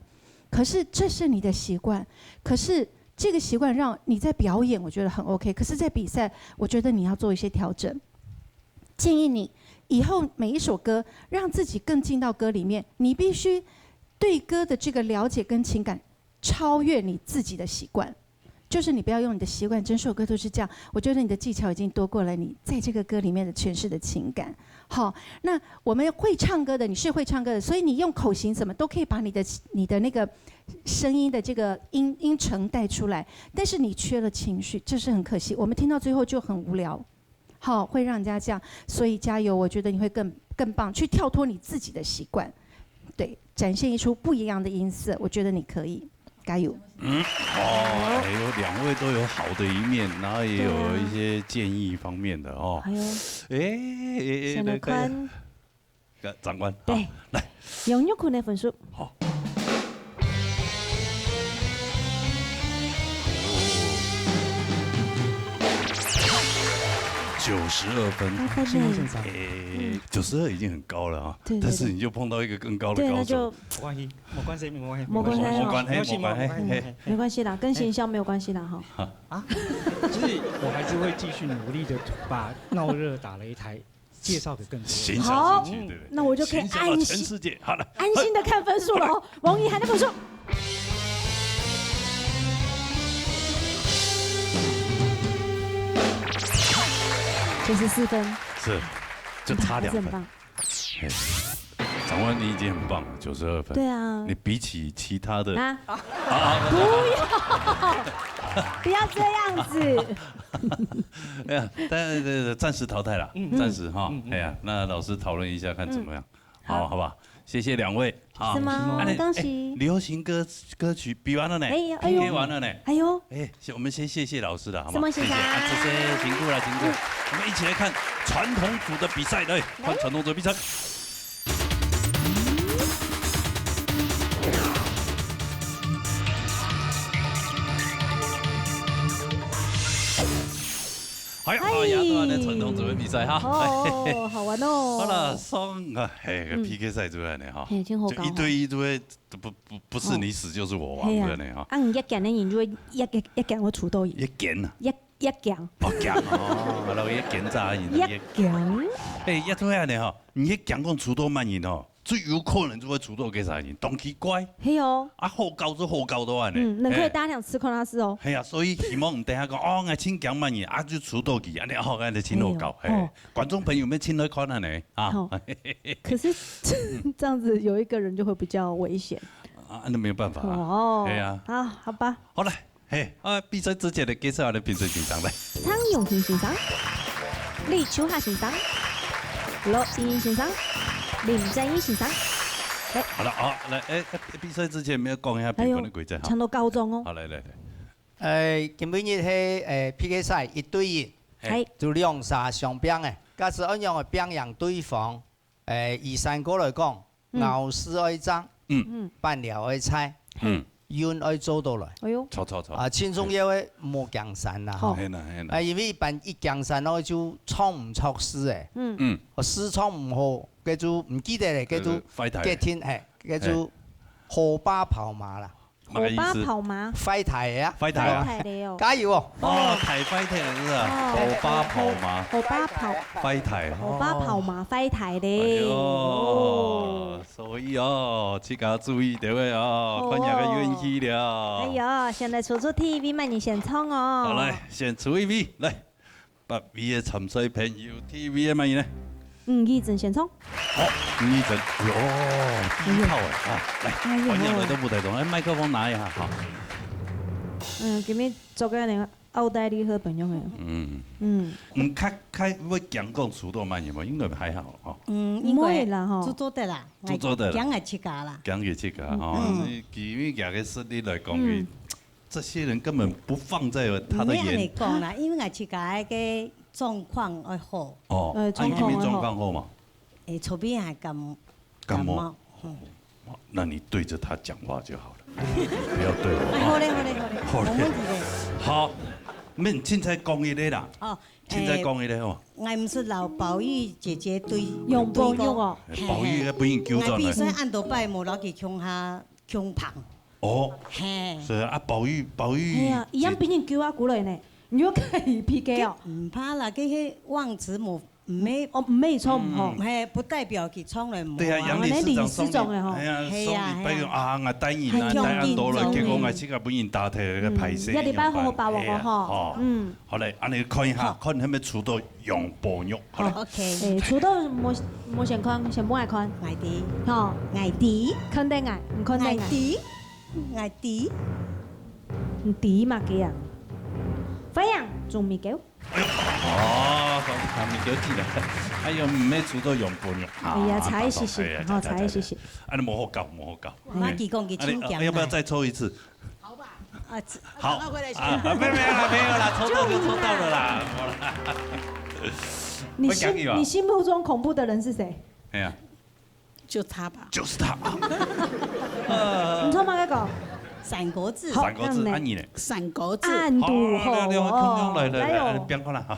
可是这是你的习惯，可是这个习惯让你在表演，我觉得很 OK。可是，在比赛，我觉得你要做一些调整。建议你以后每一首歌，让自己更进到歌里面，你必须对歌的这个了解跟情感超越你自己的习惯。就是你不要用你的习惯，整首歌都是这样。我觉得你的技巧已经多过了你在这个歌里面的诠释的情感。好，那我们会唱歌的，你是会唱歌的，所以你用口型什么都可以把你的那个声音的这个音程带出来。但是你缺了情绪，这是很可惜。我们听到最后就很无聊，好，会让人家这样。所以加油，我觉得你会更棒，去跳脱你自己的习惯，对，展现一出不一样的音色。我觉得你可以。加油！有两位都有好的一面，然后也有一些建议方面的哦。先来看长官，对，来杨玉坤的分数。好。92分，92已经很高了啊。但是你就碰到一个更高的高手，没关系，没关系，没关系，没关系啦，跟形象没有关系啦哈。啊，就是我还是会继续努力的把闹热打擂台介绍给更多人。好，那我就可以安心的看分数了哦。王一涵的分数。94分，是，就差2分。很棒。长官，你已经很棒了，92分。对啊。你比起其他的不要这样子。哎呀，但暂时淘汰了，暂时哈。哎呀，那老师讨论一下看怎么样，好吧？谢谢两位啊。是吗？恭喜。流行歌曲比完了呢，PK 完了呢。哎呦，我们先谢谢老师了，好吗？谢谢。这些辛苦了，辛苦。我们一起来看传统组的比赛，来看传统组的比赛。好呀，亚团的传统组的比赛哈。哦，好玩哦。好了，双个PK 赛出来呢哈，就1对1就会不是你死就是我亡的呢哈。你一件呢，你就会一件我出到伊。一件啊。一件。哦，件哦，然后一件咋赢？一件。一对呢哈，你一件讲出到慢赢哦。最有可能就会出到几啥人，动奇怪。嘿哦。好高就好高都安尼。能可以大量吃克拉斯哦。系啊，所以希望唔等下讲我请讲慢嘢，就出到去，安尼好，安尼请好高。观众朋友们请来看下呢啊。可是这样子有一个人就会比较危险。那没有办法啊。哦。对啊。好吧。好了，比赛之前的介绍的评审紧张来。汤永平先生。李秋霞先生、罗莹莹先生、林正英先生。好了，好来，比赛之前没有讲一下评分的规则哈。唱到高中哦。好，来。今日係PK 賽1對1，係就兩殺雙兵嘅，假使按樣嘅兵贏對方，以三個來講，牛絲愛爭，拌料愛猜，遠愛做到來。哎呦，錯。啊，輕鬆嘢嘅冇江山啦，嚇。因為一般一江山我就唱唔出詩嘅，詩唱唔好，叫做唔記得咧，叫做嘅天係叫做河巴跑馬啦。火巴跑馬，快蹄啊！快蹄啊！加油哦！哦，蹄快蹄是啊，火巴跑馬，火巴跑，快蹄，火巴跑馬快蹄咧。哦，所以哦，自家注意到嘅哦，看下個運氣了。哎呀，現在出 TV 嘛，你先唱哦。好來，先出一位來，8位嘅參賽朋友 TV 嘅乜嘢呢？吳義正先唱。好，吳義正，第一套啊，來，歡迎來到舞台中，麥克風拿一下，好。今日做個那個奧黛麗和朋友嘅。較要講講速度慢啲冇，應該還好哦。應該啦吼。做得啦，做得啦。講係切假啦。講嘅切假哦，因為亞個實力來講，這些人根本不放在他的眼。唔係你講啦，因為亞切假嘅狀況會好。哦，狀況好嘛？左邊係感冒。那你對着他講話就好了，不要對我。好嘞，冇問題嘅。好，免凊彩講伊個啦。哦，凊彩講伊個好。我唔是老寶玉姐姐對用寶玉哦。寶玉嘅本應糾正我必須按到拜冇攞佢強下強棒。哦。係。是啊，寶玉。係啊，一樣比你叫啊古來呢，如果可以 PK 哦。唔怕啦，佢係望子冇。唔係唱唔好，係不代表佢唱嚟唔好。對啊，楊理事長嘅嗬。係啊，送禮拜啊，我帶人啊，帶人多來，結果我自己本人答題嘅排寫。一禮拜好好把握我嗬。哦，好嚟，我哋看一下，看係咪出到楊寶玉。好 OK。出到冇先看，先冇愛看。愛啲。哦，愛啲。肯定愛，唔肯定愛。愛啲。唔啲嘛嘅啊？飛揚仲未夠。哦，咁咪叫知啦。哎呀，唔咩出到楊寶玉。哎呀，差一些些，好，差一些些。啊，你冇好搞，冇好搞。我幾講佢清講。要不要再抽一次？好吧。好。沒有啦，抽到就抽到了啦。你心目中恐怖的人是誰？哎呀，就他吧。就是他。你唱乜個？三國志。三國志，安你呢？三國志。暗度侯。來，邊個啦？哈。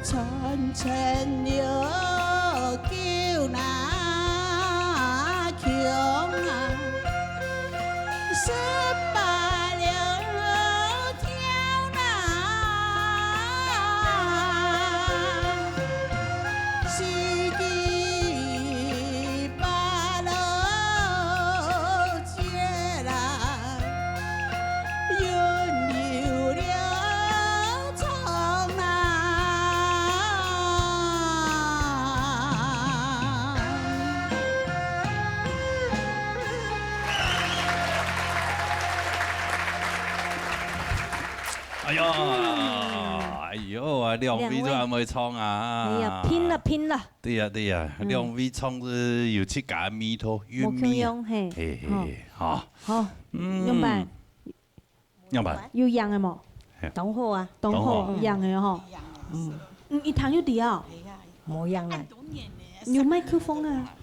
春春又叫那强啊，十八了跳那，四季八路接啦，云游了苍南。哎呦，哎呦啊，两位都还没唱啊！哎呀，拼了拼了！对呀对呀，两位唱是有去改米头，玉米啊，嘿嘿嘿，好。好，用办。用办。有样的冇？懂好啊，懂好，样的吼。一堂有啲啊？冇样啦。有麦克风啊？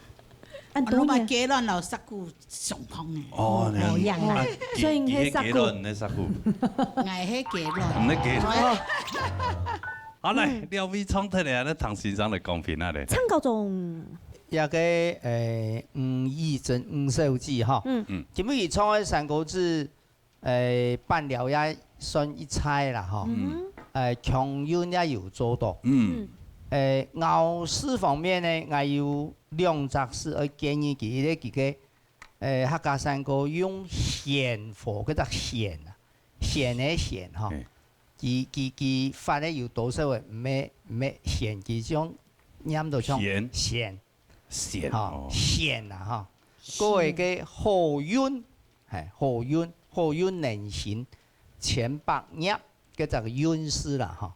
按多年。幾輪流塞股上空嘅。哦，冇样啦。所以你塞股。你塞股。捱喺幾輪？唔得幾輪。好嚟，兩位唱出嚟，你唐先生嚟講評下嚟。唱高中。一個吳義珍吳秀記哈，今日唱嘅三個字，伴聊也算一猜啦哈，強音也有做到，樂師方面呢，我有兩隻是我建議佢咧，佢嘅客家三個用弦火嗰隻弦啊，弦嘅弦哈，佢發咧有多少嘅咩弦，佢將音到唱弦。弦哈弦啊哈，各位嘅河韻係河韻能行前百日嘅就韻詩啦哈。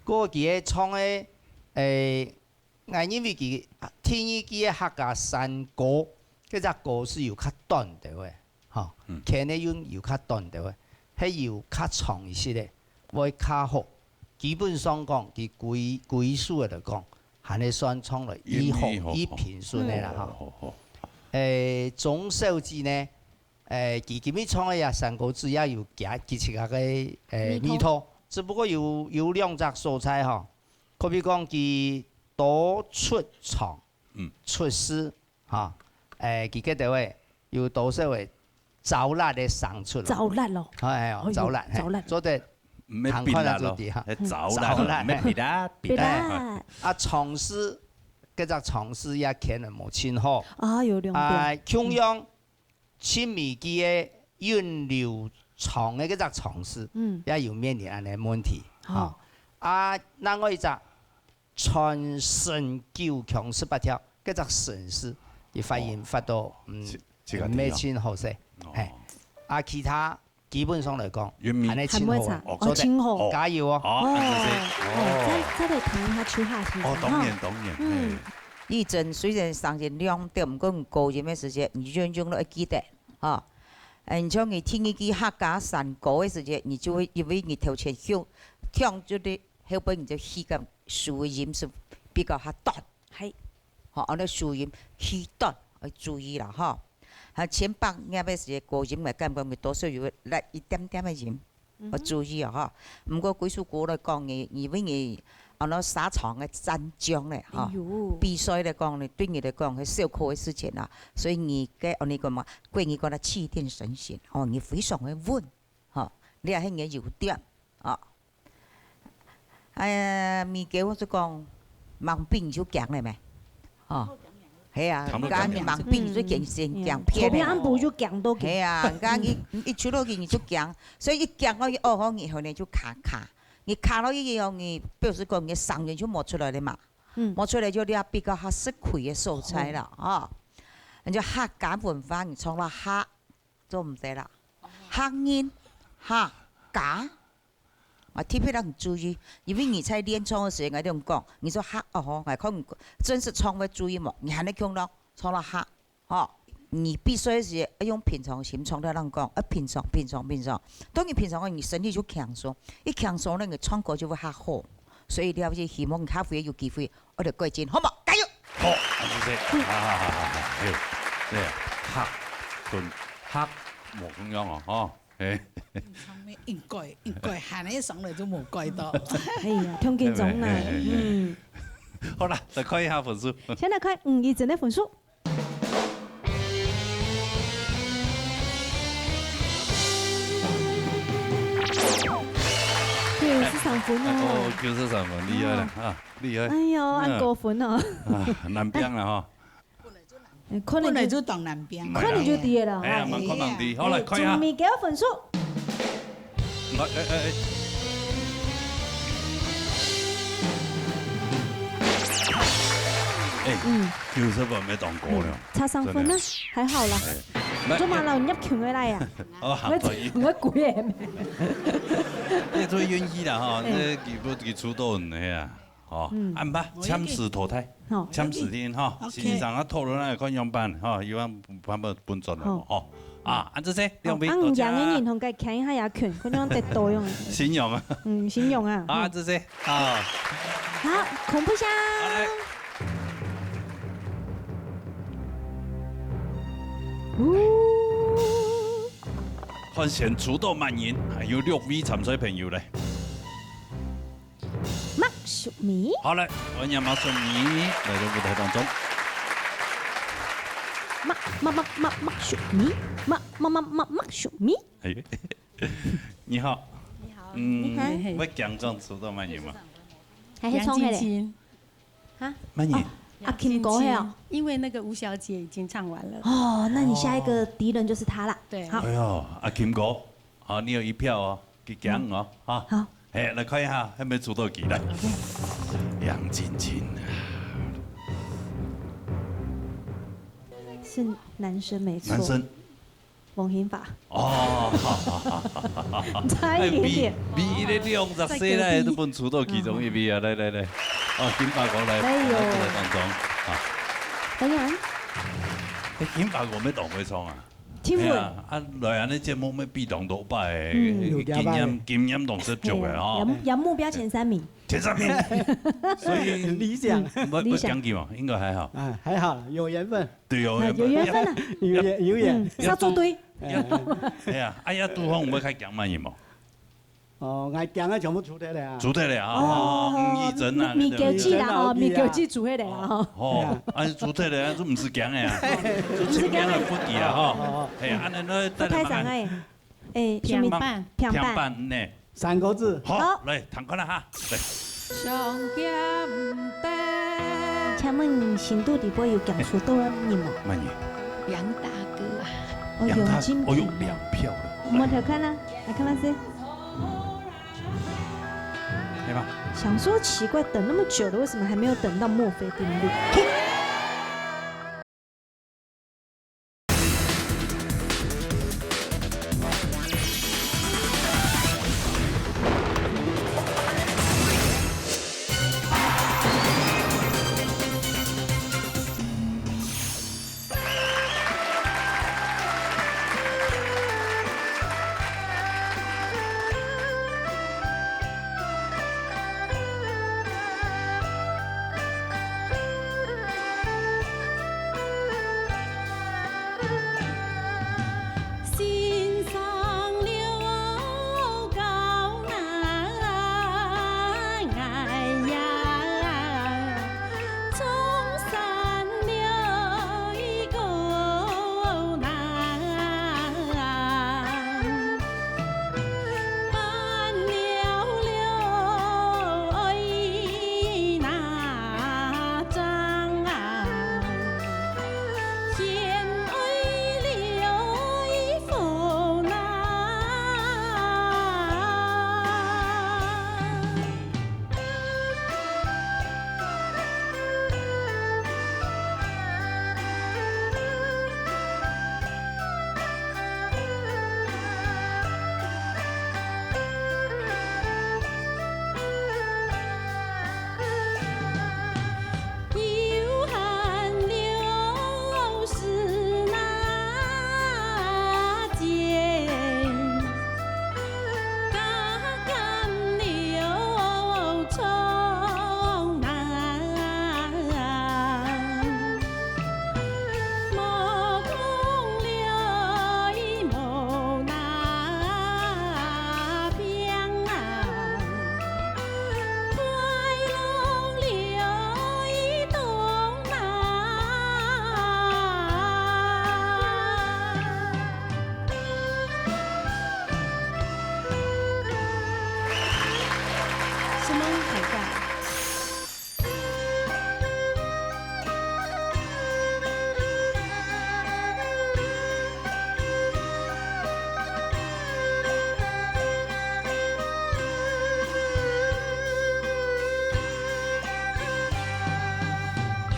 嗰個佢唱嘅我因為佢天意佢嘅客家山歌，嗰隻歌是要較短的喎，哈，聽嘅韻要較短的喎，係要較長一些嘅，會較好。基本上講，佢歸數嚟講。係你算唱嚟以學以平順嘅啦嚇。總首字呢，佢今日唱嘅也三個字也要夾幾次嘅味道，只不過有兩隻素材嚇。可比講佢多出場、出詩嚇，佢嘅地位要多少嘅走辣嘅生出嚟。走辣咯。係啊，走辣，做得。咩變啦咯？走啦，咩變啦？變啦！啊，長詩嗰隻長詩也寫得冇千好。啊，有兩遍。中央千米記嘅韻流長嘅嗰隻長詩，也要面臨安尼問題。啊，另外一隻傳神九強18條嗰隻神詩，佢發現發到唔咩千好勢，係啊，其他。基本上嚟講，係你千號，千號，加油啊！再嚟聽下秋夏先。當然。義珍雖然上人兩點，唔講高啲咩時節，你樣樣都會記得，啊！你像你聽一句客家山歌嘅時節，你就會因為你頭前響咗啲後邊，你就氣咁樹音是比較較短，係，好，我哋樹音氣短要注意啦，哈。前百日嘅時個音嘅根本佢多少要嚟一點點嘅音，我注意啊嚇。唔過貴數歌嚟講嘅，因為你我攞沙場嘅真將咧嚇，比賽嚟講咧，對你嚟講係小可嘅事情啦。所以你嘅我哋講嘛，貴你覺得氣定神閒，哦，你非常嘅穩嚇，你係嘅優點啊。咪叫我就講盲兵就強嚟咩？哦。係啊，人家盲兵就強先強偏咧。後邊就強多。係啊，人家一出到去你就強，所以一強到哦好以後呢就卡，你卡到以後你，比如說講你上面就摸出來了嘛，摸出來就你比較合適佢嘅素材啦，啊，人家客家文化你從啦客就唔得啦，客人客家。我特別要注意，因為你在練唱嘅時候，我哋講，你說客哦，我可能真是唱會注意嘛，你還得講到唱到客，哦，你必須是要用平常心唱得人講，平常。當你平常，你身體就強壯，一強壯咧，你唱歌就會較好。所以你要希望下回有機會，我哋改進，好冇？加油！好，謝謝。係，客同客冇咁樣啊，嗬。應該行起上嚟都冇貴到。哎呀，聽見種啦，好啦，再看一下分數。現在看一整的分數。93分哦，93分，厲害啦，啊，厲害。哎呦，按過分哦。南邊啦嗬。可能就當南邊，可能就低啦。係啊，蠻可能低。好來看下。仲未幾多分數？90分沒當過了。差3分啦，還好啦。做乜留入強嘅嚟啊？我攰嘅咩？你最願意啦哈，這佢出道嘅啊，哦，按吧，簽時淘汰，簽時天哈，實際上啊討論啊看樣板哈，以往版本本準啦，哦，啊，按這些兩邊多謝。兩個人同佢傾一下也權，佢樣得多用。形容啊。形容啊。啊，這些啊。好，恐怖箱。看選土豆滿盈，還有6位參賽朋友咧。麥雪米。好嘞，歡迎麥雪米來到舞台當中。麥雪米，麥雪米。你好。你好。我講中土豆滿盈嘛？還是唱嘅哈？滿盈。阿 Kim 歌係因為那個吳小姐已經唱完了。哦，那你下一個敵人就是他啦。對。好。哎呦，阿 Kim 哥，好，你有1票哦，給獎哦，哈。好。哎，來看一下，係咪出到幾來？楊晶晶。是男生沒錯。男生。王hin發。哦，差一點點。比你20歲咧都本出到其中1位啊！來。哦，hin發過來，來當中啊。等人。hin發過咩當會唱啊？天賦。啊，來安尼節目咩比當多擺，經驗當十足嘅哦。有目標前3名。前3名。所以理想。不講究嘛，應該還好。啊，還好，有緣分。對，有緣分啊。有緣。要做對。係啊，哎呀，對方唔會開講乜嘢嘛？哦，我講啊，全部出得嚟啊！出得嚟啊！哦，吳義珍啊，咪叫記啦，哦，咪叫記出嚟啊！哦，啊，出得嚟啊，都唔是講嘅啊，就前面嘅副題啊，哈，係啊，安尼咧，副台長誒，平板平板呢，3個字。好，嚟彈過來哈，嚟。上邊的。請問新都地波有講出多少名嗎？乜嘢？楊大哥啊！楊大哥，哦呦，2票了。我們睇看啦，來看那些。想說奇怪，等那麼久了，為什麼還沒有等到墨菲定律？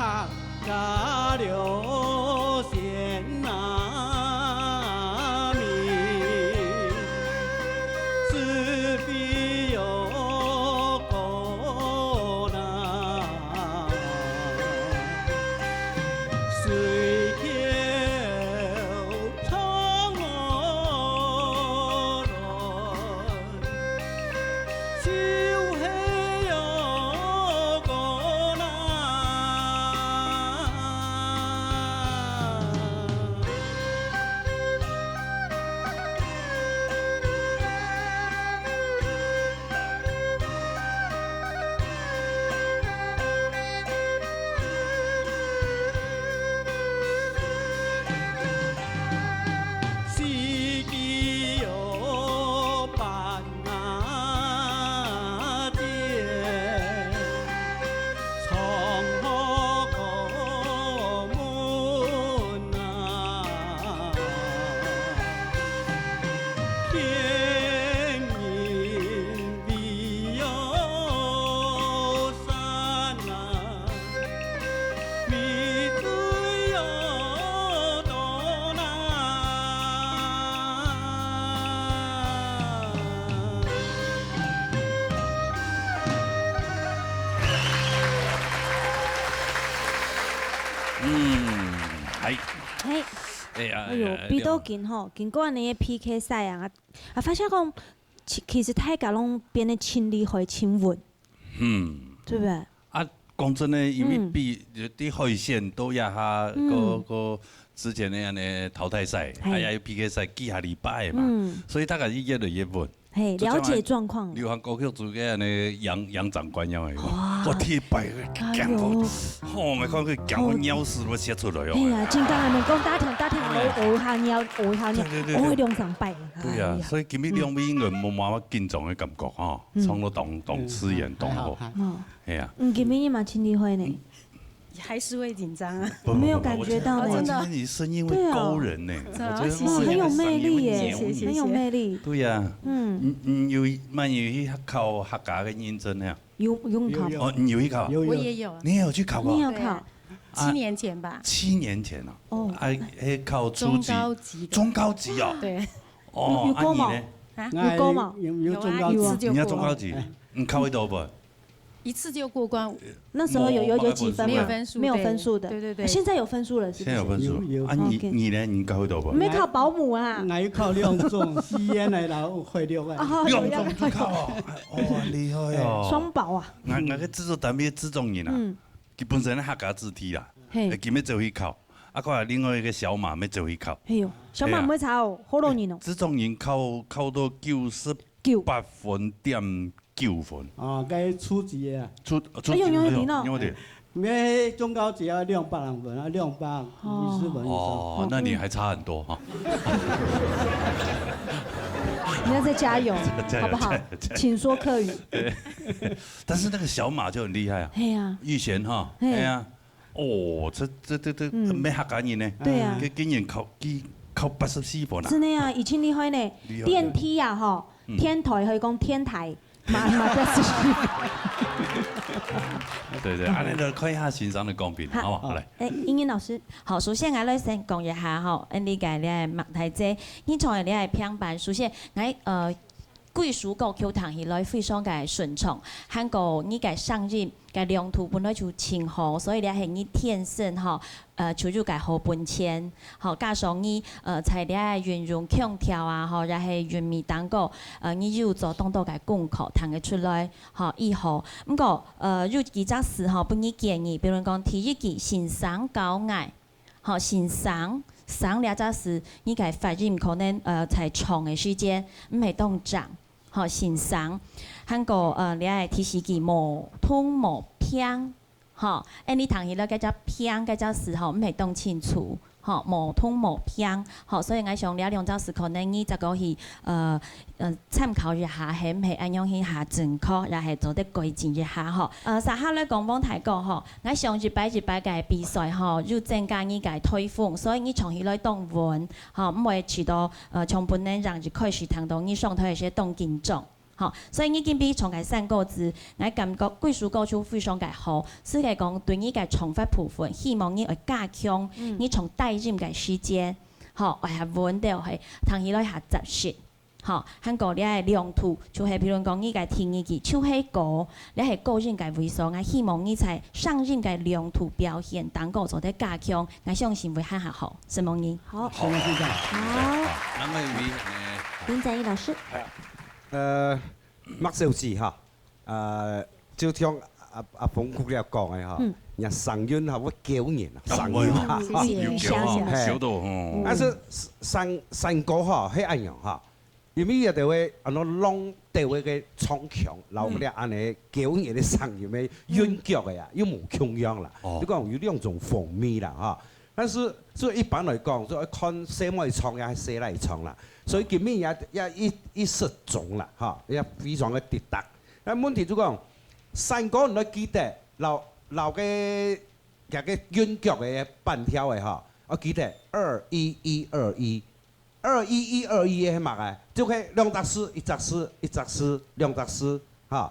客家刘贤那名，是必有功劳，水调长河来，就系有功劳。四季有办啊节，从何过门啊？天阴地有山啊，米水有多难。係。嘿，哎呦，比到近吼，经过安尼个 PK 赛啊，发现讲其实大家拢变得亲理会亲稳，对不对？啊，讲真诶，因为比啲海线都也下个之前的安尼淘汰赛，还有 PK 赛几下礼拜嘛，所以大家越来越稳。嘿，了解状况。流行歌曲做个安尼杨长官样诶，我铁摆讲我，吼，咪看佢讲我鸟屎都写出来哦。哎呀，真刚安尼讲打听，我下鸟，我两上拜。对啊，所以今日两位应该冇乜紧张的感觉吼，唱到懂词言懂好，系啊。今日你嘛亲理会呢？还是会紧张啊。我没有感觉到呢。真的，你声音会勾人呢，我觉得很有魅力耶，很有魅力。对呀，有蛮有去考客家的认证呀。有考？哦，你有去考？我也有。你也有去考过？你有考？7年前吧。7年前哦。哦。还考初级。中高级哦。对。哦，有高吗？有高吗？有中高级。你要中高级？你考会多不？一次就过关。那时候有几分？没有分数，没有分数的。对。现在有分数了，是不是？现在有分数。啊，你呢？你考会多不？没考保姆啊。我考2种，西安的然后会6个。2种就考哦，哇，厉害哦！双保啊。我个制作单位制作人啊，基本上咧客家字体啦，今日就去考。啊，过来另外一个小马要做去考。哎呦，小马唔会查哦，好容易哦。制作人考到98分点9分。哦，该初级的。哎呦，用点哦。咩中高级要200分啊，250分。哦，那你还差很多哈。你要再加油，好不好？请说客语。但是那个小马就很厉害啊。哎呀。玉贤哈，哎呀。哦，这没客家人呢。对呀。竟然考84分啊！真的呀，以前厉害呢。电梯呀，哈，天台可以讲天台，马84分。对，安尼就看一下欣赏的公平，好不好？来。英英老师，好，首先我来先讲一下吼，你个你系麦台姐，你从你系平板，首先我贵属个口堂起来非常嘅顺畅，韩国你嘅上任嘅量途本来就清好，所以你系你天生吼就就嘅好本钱，好加上你材料运用腔调啊，吼，然后玉米蛋糕，你又做当到嘅功课，弹嘅出来，吼以后，不过有几只词吼，俾你建议，比如讲第一句欣赏高矮，好欣赏。上两只是你嘅发音可能才长嘅时间，唔系当长，好欣赏。韩国你系提示佢无通无偏，好，你谈起了嗰只偏嗰只时候唔系当清楚，好无通无偏，好，所以我想两只是可能你就可以参考一下，係唔係按樣去下正確，又係做啲改進一下吼。撒下咧講講睇過吼，我上一擺嘅比賽吼，要增加你嘅推風，所以你從起來當穩，吼唔會遲到從本年讓就開始談到你上台係些當緊張。吼，所以你今比从个散歌字，我感觉贵属歌曲非常个好，是个讲对你个重复部分，希望你会加强，你从带入个时间，吼，会下稳到系，通起来下杂实。吼，韩国你个亮度，就系比如讲你个听一句唱起歌，你系个人个为所，我希望你在上任个亮度表现当个做得加强，我相信会很好。沈梦妮，好，好，那么林展毅老师，麦小子哈，就像阿冯姑娘讲的哈，人上韵哈，我9年啦，上韵哈，小到，但是山歌哈，迄样哈。因为也就会安那弄地位嘅唱腔，留嗰啲安尼9年嘅上韵嘅韻腳嘅呀，又冇腔樣啦。你講有兩種風味啦嚇。但是所以一般嚟講，就看什麼唱也係誰嚟唱啦。所以今面也一失蹤啦嚇，也非常嘅跌達。但問題就講山歌唔記得留嘅個韻腳嘅半條嘅嚇，我記得21121。21121係乜嘅？就係兩隻詩，一隻詩，兩隻詩，嚇，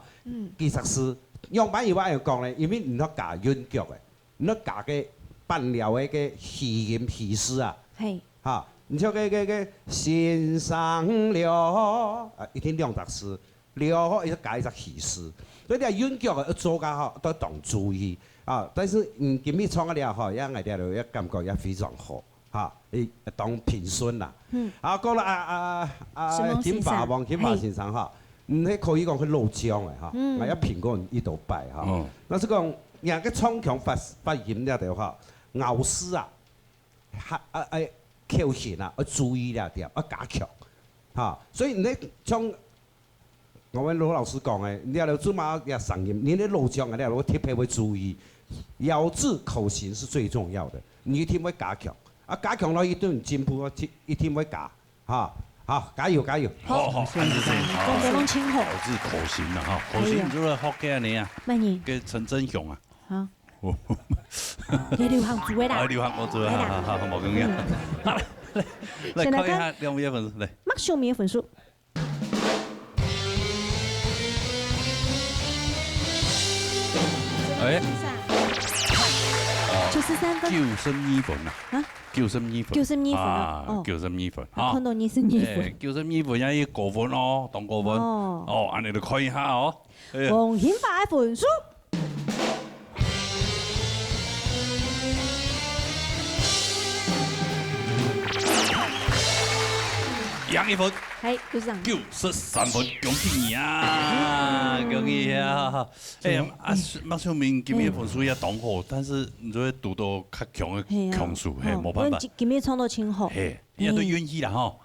幾隻詩。樣板以外又講咧，因為唔得加韻腳嘅，唔得加嘅伴聊嘅嘅氣音氣詩啊，係嚇。你像嘅欣賞了，一定兩隻詩，了一加一隻氣詩。所以啲韻腳嘅要做家好都當注意啊。但是今日唱嘅了嗬，一藝啲也感覺也非常好。嚇，你當評審啦。講啦金華王金華先生嚇，你可以講佢老將嘅嚇，我一評過呢度拜嚇。但是講人嘅唱腔發音了就嚇，咬絲啊，口型啊，要注意了點，要加強嚇。所以你唱，我們羅老師講嘅，你要做嘛要上音，你啲老將嘅你要特別會注意，咬字口型是最重要的，你一定會加強。加強咗一定進步，一定會加，嚇，好，加油加油！好，安子生，講講清楚。是口型啊，哈，口型如果學嘅你啊，嘅陳真雄啊，好，你流行組嘅啦，流行我組啊，好，冇咁樣。好，來看一下兩位分數，嚟。麥秀明嘅分數。哎。93分，92分啊！92分，92分啊！92分啊！看到92分，92分也要高分哦，當高分哦，安尼就看一下哦。黃顯發嘅分數贏一分，係93分，恭喜你啊！恭喜啊！麥秀明今日分數也當好，但是你做讀到較強嘅強數，係冇辦法。今日唱到清好，也都願意啦吼。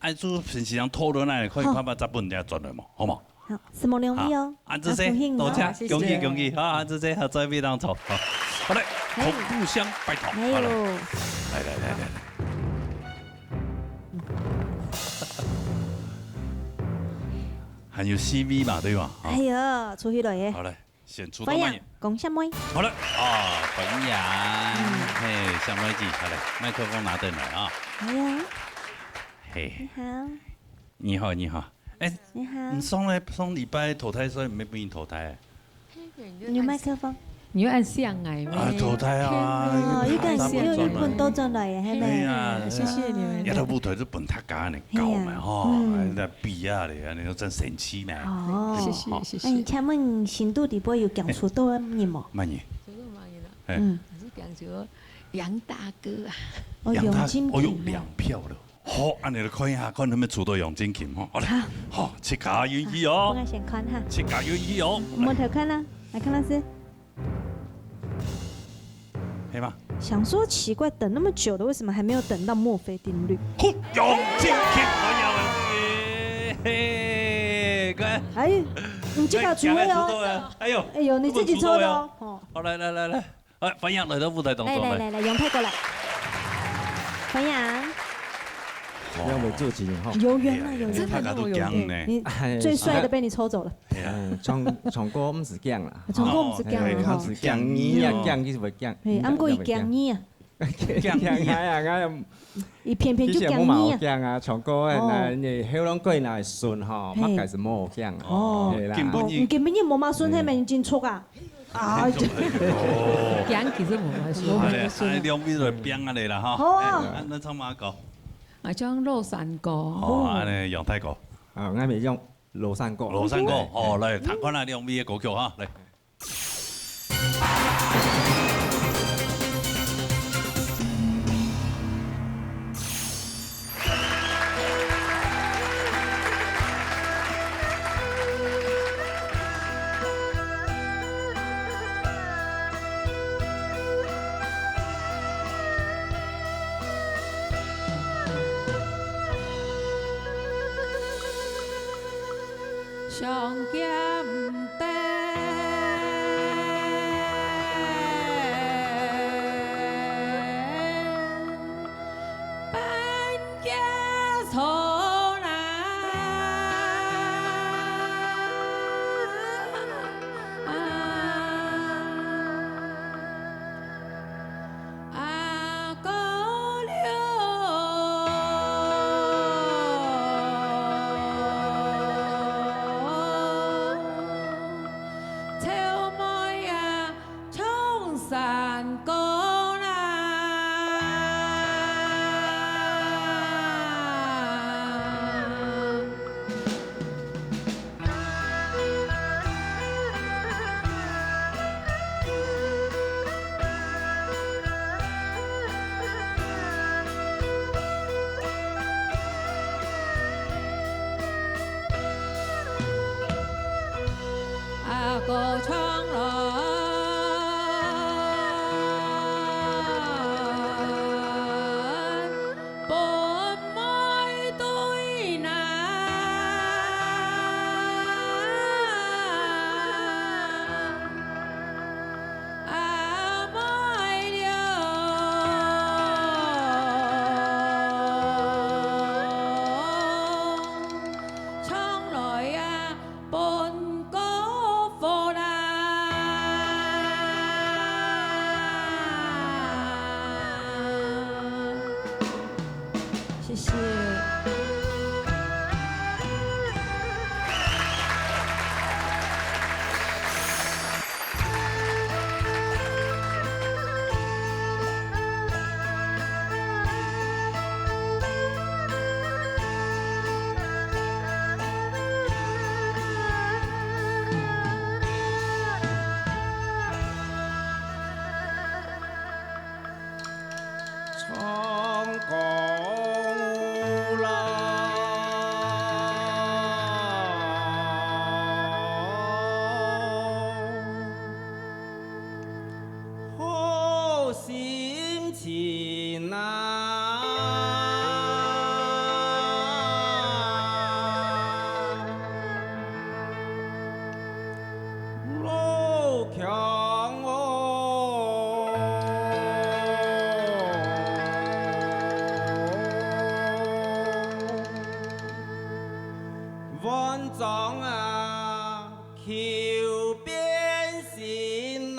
按住平時上討論嚟，可以看把雜本嚟轉來嘛，好冇？好，什麼兩位哦？安子生，多謝，恭喜恭喜！好，安子生合作非常好，好嘞，互相拜託，好嘞，來。还有 CV 嘛，對吧？哎呀，出去了耶！好嘞，先出動慢講什麼？好嘞，本陽，嘿，香麥記，好嘞，麥克風拿登來啊！哎呀，嘿，你好，你好，哎，你好，你上禮拜投胎，所以沒俾你投胎。有麥克風。你要按相哎咩？投胎啊！哦，依家有本都進來嘅，係咪？係啊，謝謝你們。一頭舞台都本他家嚟搞嘛，吼，那比啊嚟，你都真神奇咩？哦，謝謝。哎，請問新都地波有講出多乜嘢冇？乜嘢？是講咗楊大哥啊。楊大哥，我有2票了。好，安尼嚟看一下，看能唔能出到楊金琴吼？好嘞，好，切卡願意哦。我先看哈。切卡願意哦。摸頭看啦，來看老師。可以嗎？想說奇怪，等那麼久的，為什麼還沒有等到墨菲定律？楊金琴，我有嘿，哎，你這個出位哦。哎呦，哎呦，你自己抽的哦。好，來，汾陽來到舞台當中來，楊太過來。汾陽。要沒做幾年哈？有緣啊，有緣。大家都驚呢。你最帥的被你抽走了。唱歌唔是驚啦。唱歌唔是驚啦。唔是驚你啊，驚你是會驚。係，啱過伊驚你啊。驚啊！伊偏偏就其實冇嘛有驚你啊。驚啊，唱歌誒，那你後兩句那係順吼，嘿乜解是冇驚啊。哦係啦。唔根本就冇嘛順，迄面真粗啊！啊，驚其實冇嘛順。兩邊就變安尼啦哈。好啊。咱唱乜歌？啊，唱落山歌。哦，安尼楊太歌。啊，我咪用廬山歌。廬山歌，哦，來彈看下兩邊嘅歌曲哈，來。上劍底，半截草啦，啊高潮妹呀，冲山歌啦。啊，歌唱人本ไม่對難，啊ไม่了，唱來呀本歌課啦。謝謝。唱歌好心情路强万丈啊，求变心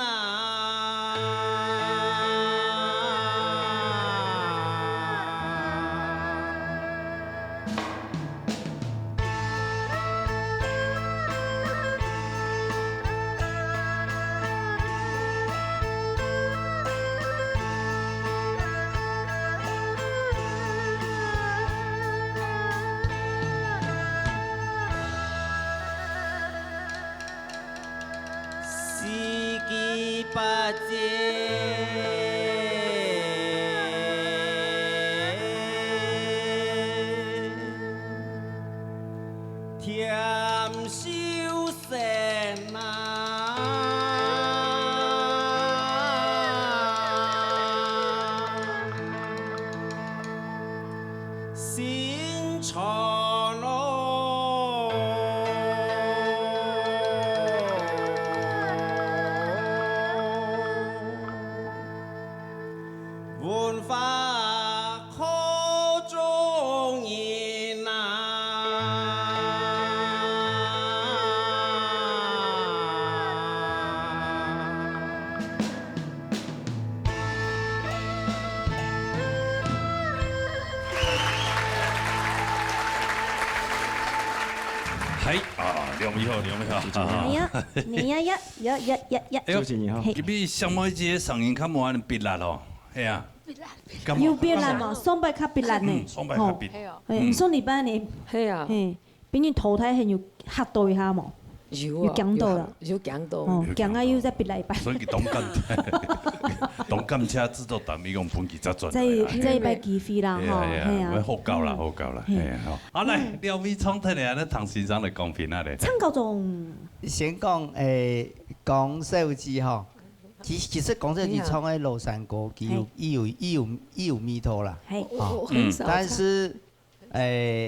四季不见，添修身心肠文化口中人係啊，兩位好，兩位好。係啊，你呀呀呀呀呀呀。哎呦，入邊上尾一個聲音較無安別力咯，係啊。要別力嘛，雙擺較別力呢。雙擺較別。係，唔送禮拜呢。係啊。係，俾你淘汰係要嚇到一下嘛。要強到啦。要強到。哦，強啊要再別禮拜。所以佢動感車製作單位用本期則準。即係擺機會啦，嗬，係啊。好夠啦，好夠啦，係啊，好。好嚟，兩位創睇嚟，咧唐先生嚟講評下咧。參教仲先講講手指嗬，其實講手指創喺廬山歌，佢有味道啦。係。但是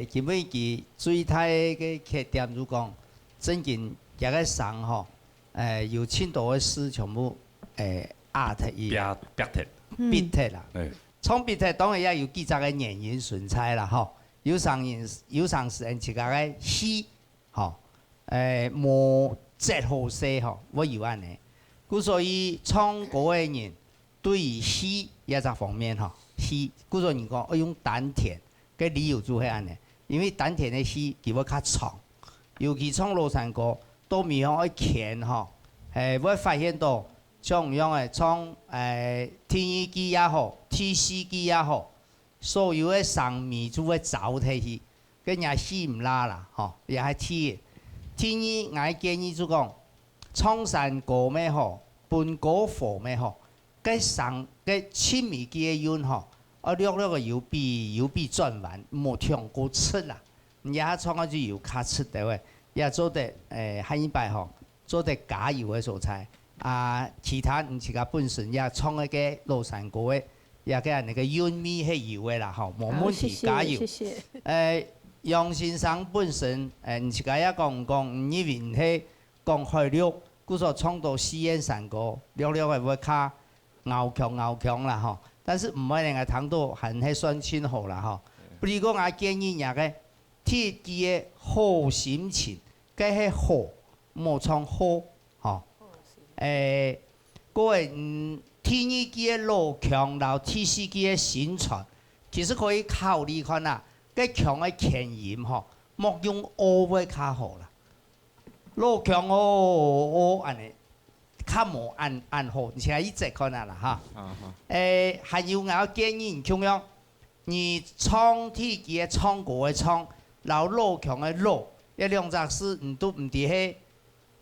基本佢最大嘅缺點就講，最近一個省嗬，有青島嘅詩全部壓脱伊。逼脱啦。創逼脱當然也有幾隻嘅原因存在啦，嗬。有上時人自家嘅戲，嗬，無節好勢嗬，我有安尼。故所以唱歌嘅人對於戲一隻方面嗬，戲，故所以人講我用丹田，嘅理由就係安尼，因為丹田嘅戲佢會較長，尤其唱廬山歌，都未向一鉗嗬，會發現到像樣嘅唱天衣機也好，天絲機也好。所有嘅生命就會走體去，跟人死唔拉啦，嗬，也係天。天意我建議就講，唱山歌咩好，伴歌課咩好，嘅生嘅親密嘅音嗬，我略個有比轉彎，冇聽過出啦，也唱嗰就有卡出的喂，也做得下一擺嗬，做得加油嘅素材，其他唔自家本身也唱嗰個廬山歌嘅。也嘅人哋嘅韻味係有嘅啦，嗬，冇問題，加油。楊先生本身唔自家也講，唔以為係講開了，故所唱到四言山歌，略係會較拗強啦，嗬。但是唔係令人聽到還係算親好啦，嗬。不如講我建議人嘅鐵記嘅好心情，嘅係好，冇唱好，嗬。各位天衣機嘅路強，然後天絲機嘅宣傳，其實可以考慮看啦。嘅強嘅牽引嗬，莫用惡會較好啦。路強安尼，較無按好，而且一直看下啦嚇。還有我建議咁樣，你唱天機嘅唱歌嘅唱，然後路強嘅路，一兩隻事唔都唔啲係。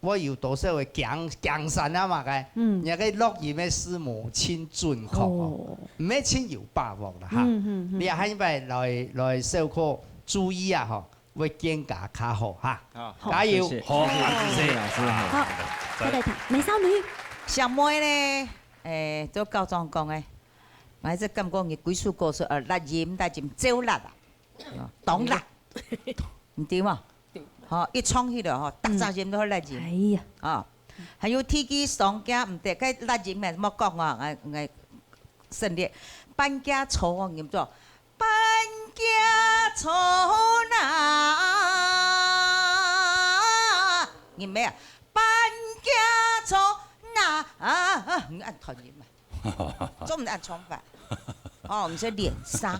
我有多少會強山啊嘛嘅，也個錄音嘅師母親準確，唔係親有把握啦嚇。你下一擺來授課注意啊嗬，會更加較好嚇。加油！好，謝謝老師。好，再嚟睇美少女。上妹咧，都教裝講嘅，我係感覺佢幾首歌是辣鹽椒辣啊，當辣，唔掂啊！嗬，一唱起來嗬，特雜鹽都好辣鹽。哎呀，啊，還有天機上家唔得，嗰辣鹽咩冇講啊，我省略。搬家草我念咗，搬家草那，念咩啊？搬家草那，唔按團鹽啊，做唔按唱法。哦，唔使連沙，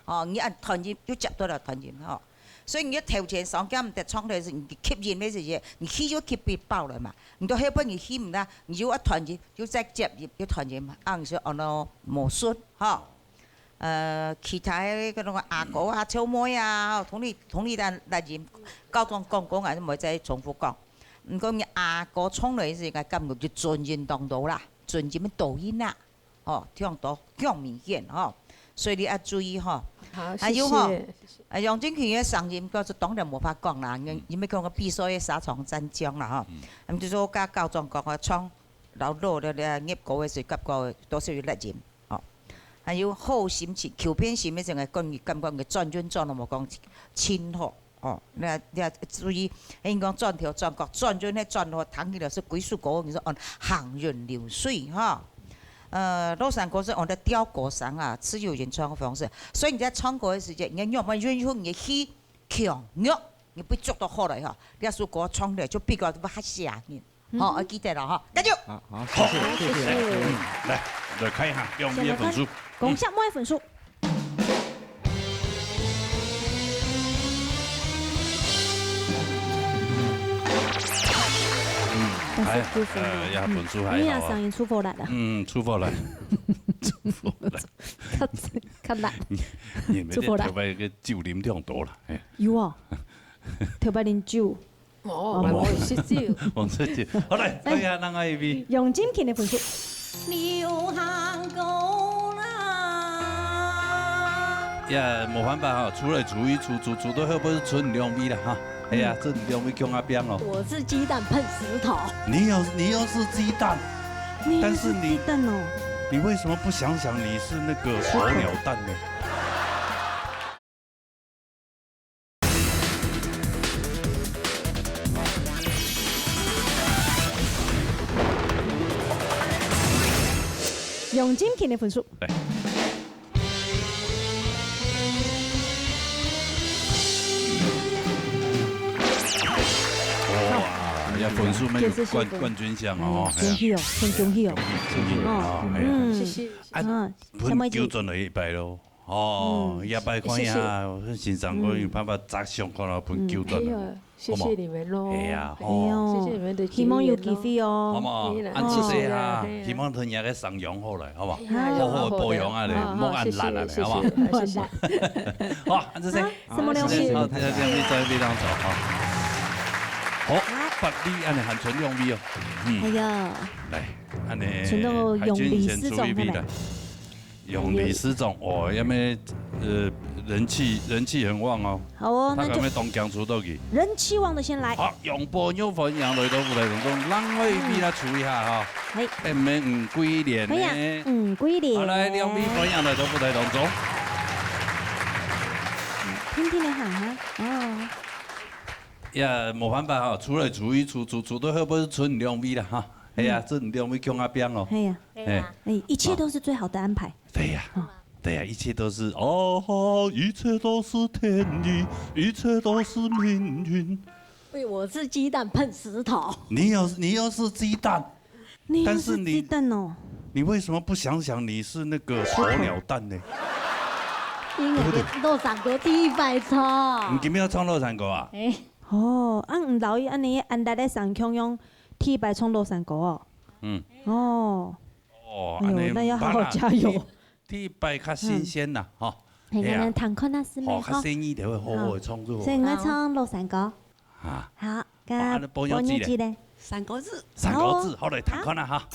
哦，你按團鹽要接到啦團鹽嗬。所以你頭前上家唔得唱的是，你吸引的是嘢，你吸就吸被爆了嘛。你到後邊你吸唔得，你就一團入，就再接入一團入嘛。硬是按到魔術，嚇。其他嗰種阿哥啊、秋妹啊，同你但嚟入，交通講啊，都唔會再重複講。唔過你阿哥唱嚟時，我感覺就盡音當到啦，盡音嘅導音啦，哦，聽到更明顯嗬。所以你要注意嗬。好，還有嗬。楊俊權嘅聲音，嗰就當然冇法講啦，因為講個比賽嘅沙場真將啦嗬。咁就說加教狀講個唱老老嘅業歌嘅時，急個多少要叻鹽哦。還有好心情，橋邊線嘅淨係講感覺嘅轉轉都冇講清楚哦。你注意，應講轉條轉角轉咧轉落彈起來是幾首歌，你說按行雲流水哈。廬山歌是按照調歌聲啊，自由原創嘅方式，所以你在唱歌嘅時間，你要麼允許你氣強弱，你不捉到好來哈，你一首歌唱嚟就比較不嚇嚇人，好，我記得啦哈，加油！好，謝謝。來看一下兩位嘅分數，講下我嘅分數。也分数还好。你也上演出佛来了。出佛来，出佛来。较难。你们头摆个酒啉量多啦。有啊，头摆啉酒。冇食酒。冇食酒。好来，看下咱个一边。用金钱的分数。流行歌啦。也冇办法哈，除了厨艺煮到好不是纯两味啦哈。哎呀，这两味姜阿边哦。我是鸡蛋碰石头。你又是鸡蛋，但是你鸡蛋哦。你为什么不想想你是那个鸵鸟蛋呢？用金钱的分数。对。哇，也分数没有冠军奖哦。恭喜哦，很恭喜哦。哦，谢谢。分纠准了一摆咯。哦，一摆看下，欣赏过有办法砸上看到分纠准了。谢谢你们咯。系啊，谢谢你们的希望有机会哦。好嘛，按这些啊，希望他也个上养好来，好嘛，好好保养啊嘞，莫按烂啊嘞，好嘛。谢谢。好，按这些。什么东西？好，这两位在非常走啊。好，百里按你含纯用味哦。哎呀。来，按你用李思总来。用李思总哦，因为人气很旺哦。好哦，那就东江出到去。人气旺的先来。好，用波牛粉羊来到舞台当中，咱可以俾他处一下哈。係。唔係唔歸連呢？歸連。好來，兩位粉羊來到舞台當中。聽聽你喊哈。哦。也冇辦法哈，除了廚藝煮到好不是純兩味啦哈。係啊，這兩位姜阿邊哦。係呀。一切都是最好的安排。對呀。对呀，一切都是哦，一切都是天意，一切都是命运。喂，我是鸡蛋碰石头。你又是鸡蛋，但是鸡蛋哦，你为什么不想想你是那个鸵鸟蛋呢？因为肉散哥第一摆唱。你今天要唱肉散歌啊？哦，唔留意安尼安达咧上腔用第一摆唱肉散歌哦。哦。哎呦，那要好好加油。第一摆较新鲜呐，哈。係啊，彈曲啦，師妹。哦，較新意就會好好唱咗。所以我唱六散歌。啊。好，跟波妞記咧。三個字。三個字，好嚟彈曲啦哈。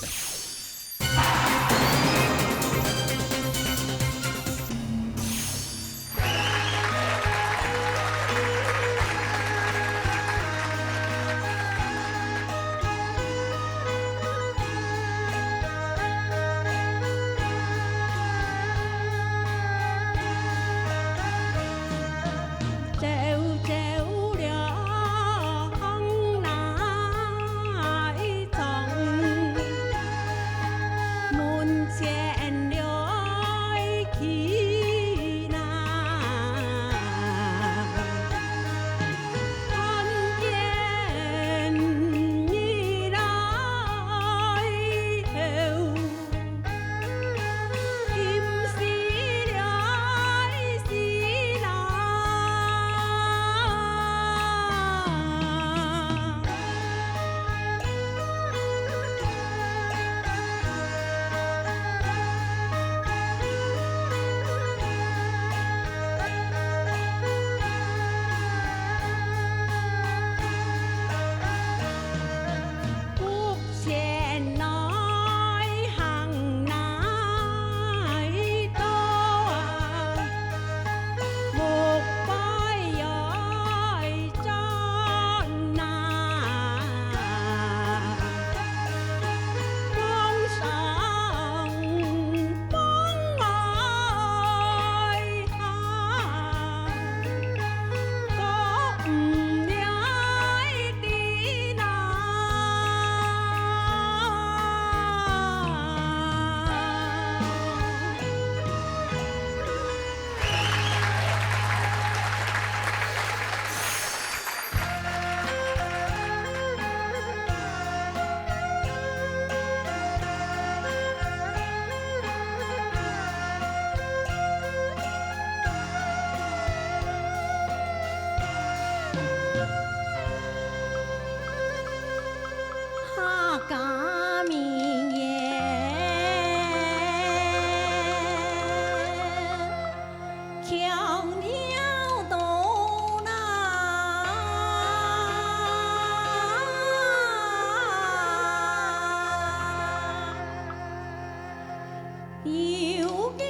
有家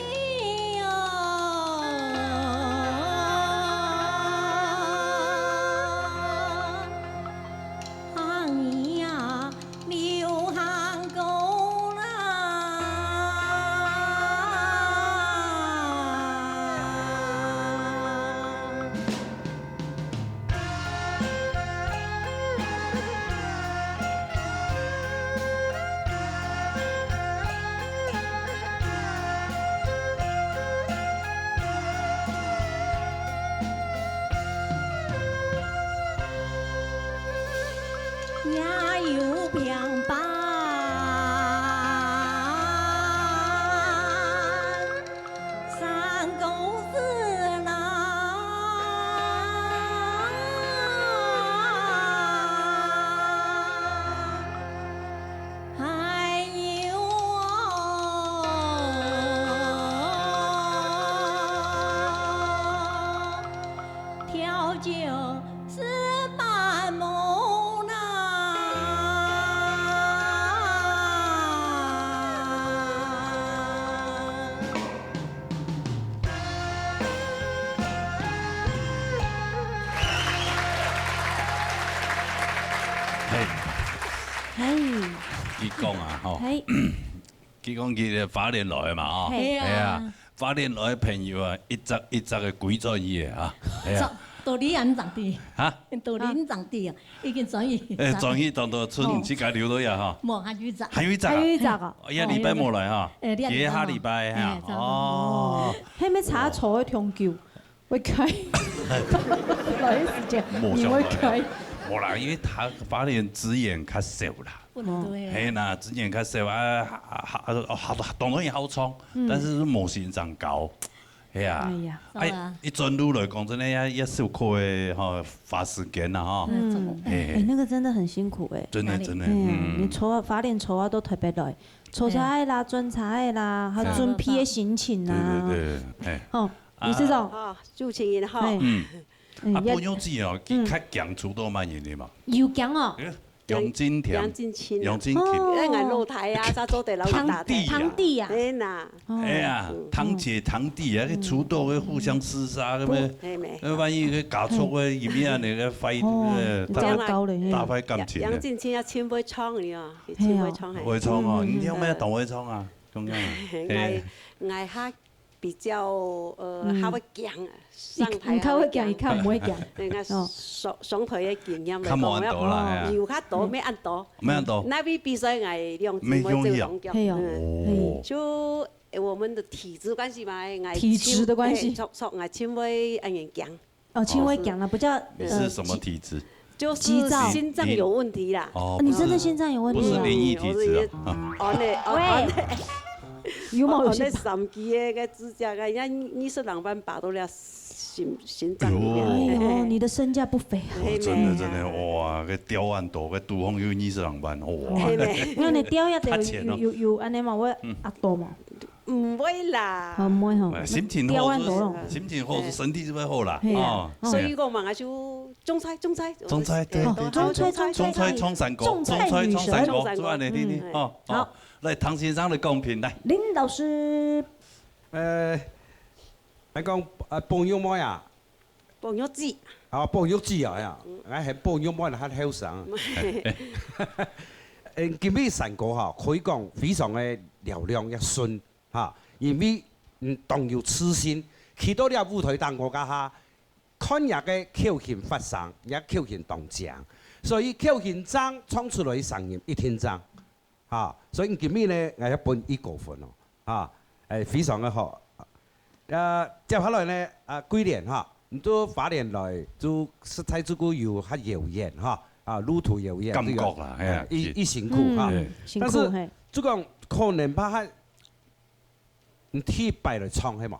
行呀流行过啦，也有平板，三狗子啦，还有调酒是满梦啦。伊讲啊，吼，嘿，伊讲伊个花莲来的嘛，吼，嘿啊花莲来的朋友啊，一则个几转伊的啊，系啊，道理安长地，哈，道理长地啊，已经转移。转去当到村去家留落呀，哈，无还有杂，还有一则啊，还有一集啊，一礼拜冇来哈，你下礼拜哈，哦，迄要查错的长久，会开，来时间，你会开。无啦，因为他花莲资源较少啦。不能对。嘿啦，资源较少啊，当然也好创，但是模型长高，系啊，一转路来讲，真的也受苦的吼，花时间啦吼。那个真的很辛苦哎。真的，你花莲抽啊都特别累，抽查的啦，检查的啦，还有准批的申请啊。对，哦，李市长。啊，朱青云哈。啊，半腰子哦，佢较强出多蛮严的嘛。又强哦。杨金田，杨金清，杨金田，咱个露台啊，啥做地老大弟堂弟啊，哎呐，哎呀，堂姐堂弟啊，去出斗去互相厮杀，咁样，万一去搞错个入面那个飞，大飞感情。杨金清啊，千杯创的哦，千杯创系。会创哦，你听咩当会创啊？咁样。爱哈比较较会讲啊。上台较会行，伊较唔会行。那个双腿的经验来讲，有较多，咩按多。咩按多？那边比赛爱用怎么做动作？就我们的体质关系嘛，爱体质的关系。从爱轻微按眼讲。哦，轻微讲了，不叫。你是什么体质？就是心脏有问题啦。哦，你真的心脏有问题？不是免疫体质啊。喂。有冇有些3期个指甲个，人家20人班拔到了心脏里面。哎呦，你的身价不菲啊！真的哇，个雕案多，个杜峰有20人班，哇！那你雕也得有安尼嘛，我压多嘛。唔会啦。唔会吼。心情好是身体就会好啦。哦。所以我嘛就种菜，对。种菜种山果，种菜做安尼的哦。好。来，唐先生的贡品来。林老师，你讲梆玉麦啊？梆玉子。啊，梆玉子啊呀，我系梆玉麦较好上。今日山果哈，可以讲非常的嘹亮一顺哈，因为动有痴心，去到了舞台当我家下，看日嘅口琴发声，也口琴动讲，所以口琴章唱出来声音一天章。所以今日呢，我一本1個分咯，非常的好。接下來呢，幾年唔都花蓮來就實在這個有較遙遠路途遙遠，感覺啦，係啊，一辛苦但是就講可能怕唔體擺來唱係嘛，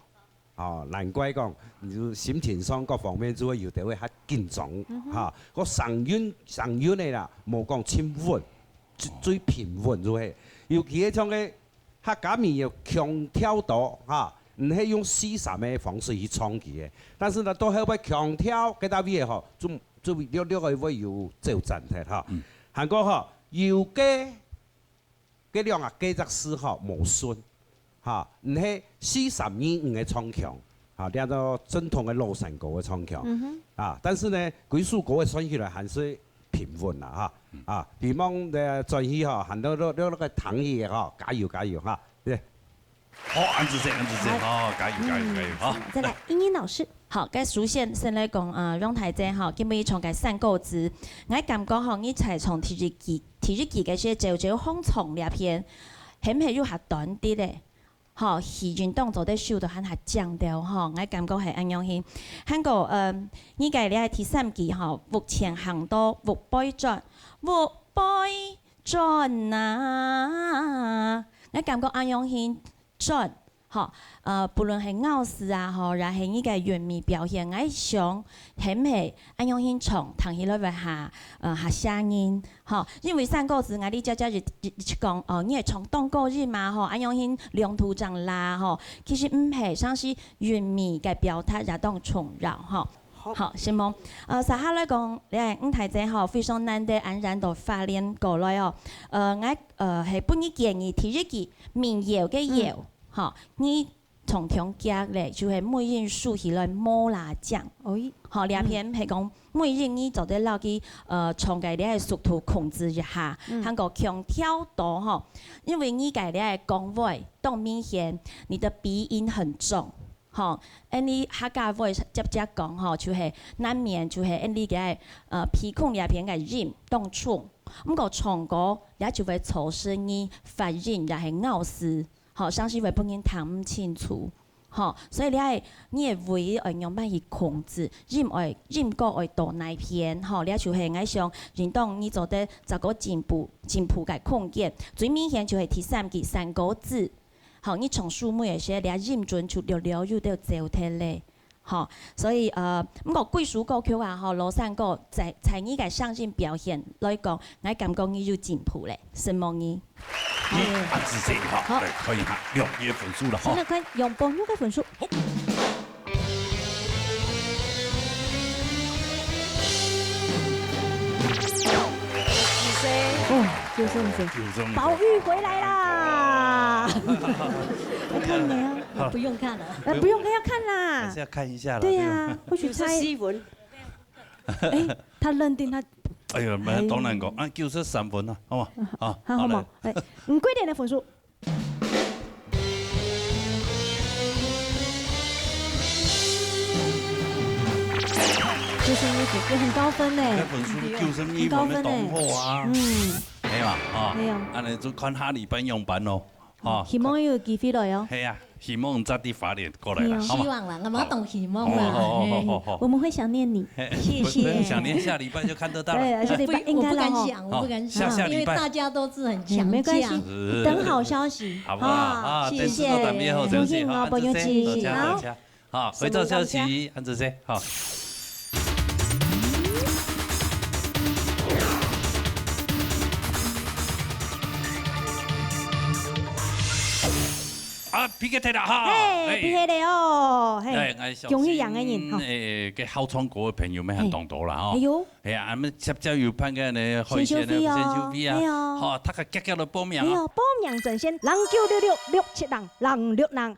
難怪講你就心情上各方面就會有啲會較緊張個聲韻嚟啦，冇講清穩。最平穩就係，尤其迄種嘅客家民謠強調度唔係用4/3嘅方式去唱佢嘅，但是呢都係會強調嗰啲嘢嗬，就略係會有挑戰嘅嚇。韓國有嘅兩個幾隻詩冇順哈，唔係42個唱腔，哈，叫做正統嘅老山歌嘅唱腔。啊，但是呢，幾首歌嘅選起來還是平穩啦，哈。啊，希望誒轉去哈，很多那個唐爺哈，加油加油哈！對。好，安子姐，好，加油加油加油，好。再來，英英老師。好，該首先先來講讓大家吼，今尾從個散歌詞，我感覺吼，你才從第一季嘅些朝朝風從兩篇，係唔係要下短啲咧？吼，戲劇動作的手都很下強調吼，我感覺係安樣先。韓國呢個咧係第三季吼，目前行到6杯轉啊，我感覺安樣先轉。吼，不論係咬字啊，吼，然係呢個韻味表現，我想係唔係安樣先從彈起來下聲音，吼，因為三個字我哋只講你係從當個字嘛，吼，安樣先兩圖章啦，吼，其實唔係，像是韻味嘅表達也當重要，吼。好，希望撒下來講，你係五太仔吼，非常難得安然度發練過來哦。我係本意建議第一季民謠嘅謠。好，你從中間咧就係每人數起來摸拿獎。好，兩篇係講每人你就得留佢從個咧速度控制一下，韓國強調到吼，因為你個咧講話當明顯你的鼻音很重，吼，你客家話接講吼，就係難免就係你個鼻孔兩片個音當重，咁個唱歌也就會錯失你發音也係咬字。好，相信會幫人聽唔清楚，好，所以你係會用乜去控制，音樂會到那邊，好，你就係愛上認同你做得這個進步嘅空間，最明顯就係第三季3個字，好，你從數目嘅時候，你音準就了要到走體咧，好，所以咁個貴屬歌曲啊，老山歌在呢個上鏡表現來講，我感覺你要進步咧，希望你。安子姐，好，可以哈，用呢個分數啦，現在看用半月嘅分數。就是寶玉回來啦！我看沒有？不用看了。不用，要看啦。還是要看一下啦。對呀，或許猜。他認定他。哎呀，咪當然講，叫出3分啦，好嘛？好，好嘛？唔貴點嘅分數。救生衣服也很高分呢。分數救生衣服咪當好啊。係嘛？係啊。安尼就看下禮拜用版咯。希望有機會來哦。係啊，希望早啲發點過來啦，好嘛？希望啦，我們都希望啦。我們會想念你，謝謝。想念下禮拜就看得到了。對，下禮拜應該啦。我不敢想，因為大家都是很強。沒關係，等好消息。好不好？謝謝。恭喜哦，不用急。好，回頭消息，安子姐，好。PK 睇啦哈，PK 嚟哦，恭喜楊安人，嘅好唱歌嘅朋友們很多啦，哎呦，係啊，咁接着有盼嘅呢，開線呢，先收費啊，好，他個結結嚟報名啊，報名專線096667人，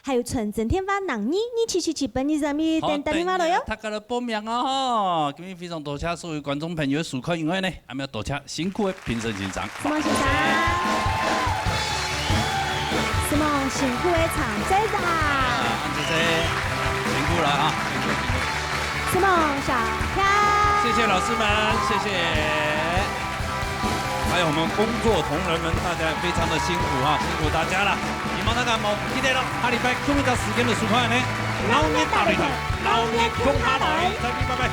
還有純正天花022777本地人民電打電話嚟喲，他個嚟報名啊，今日非常多謝所有觀眾朋友收看，因為呢，我們要多謝辛苦嘅評審先生，什麼先生？什麼辛苦的場隊長？安子姐，辛苦了啊！什麼小飄？謝謝老師們，謝謝。還有我們工作同仁們，大家非常的辛苦啊，辛苦大家了。希望大家冇記得了，下禮拜同一個時間的收看呢，老年大擂台，老年共下來，再見，拜拜。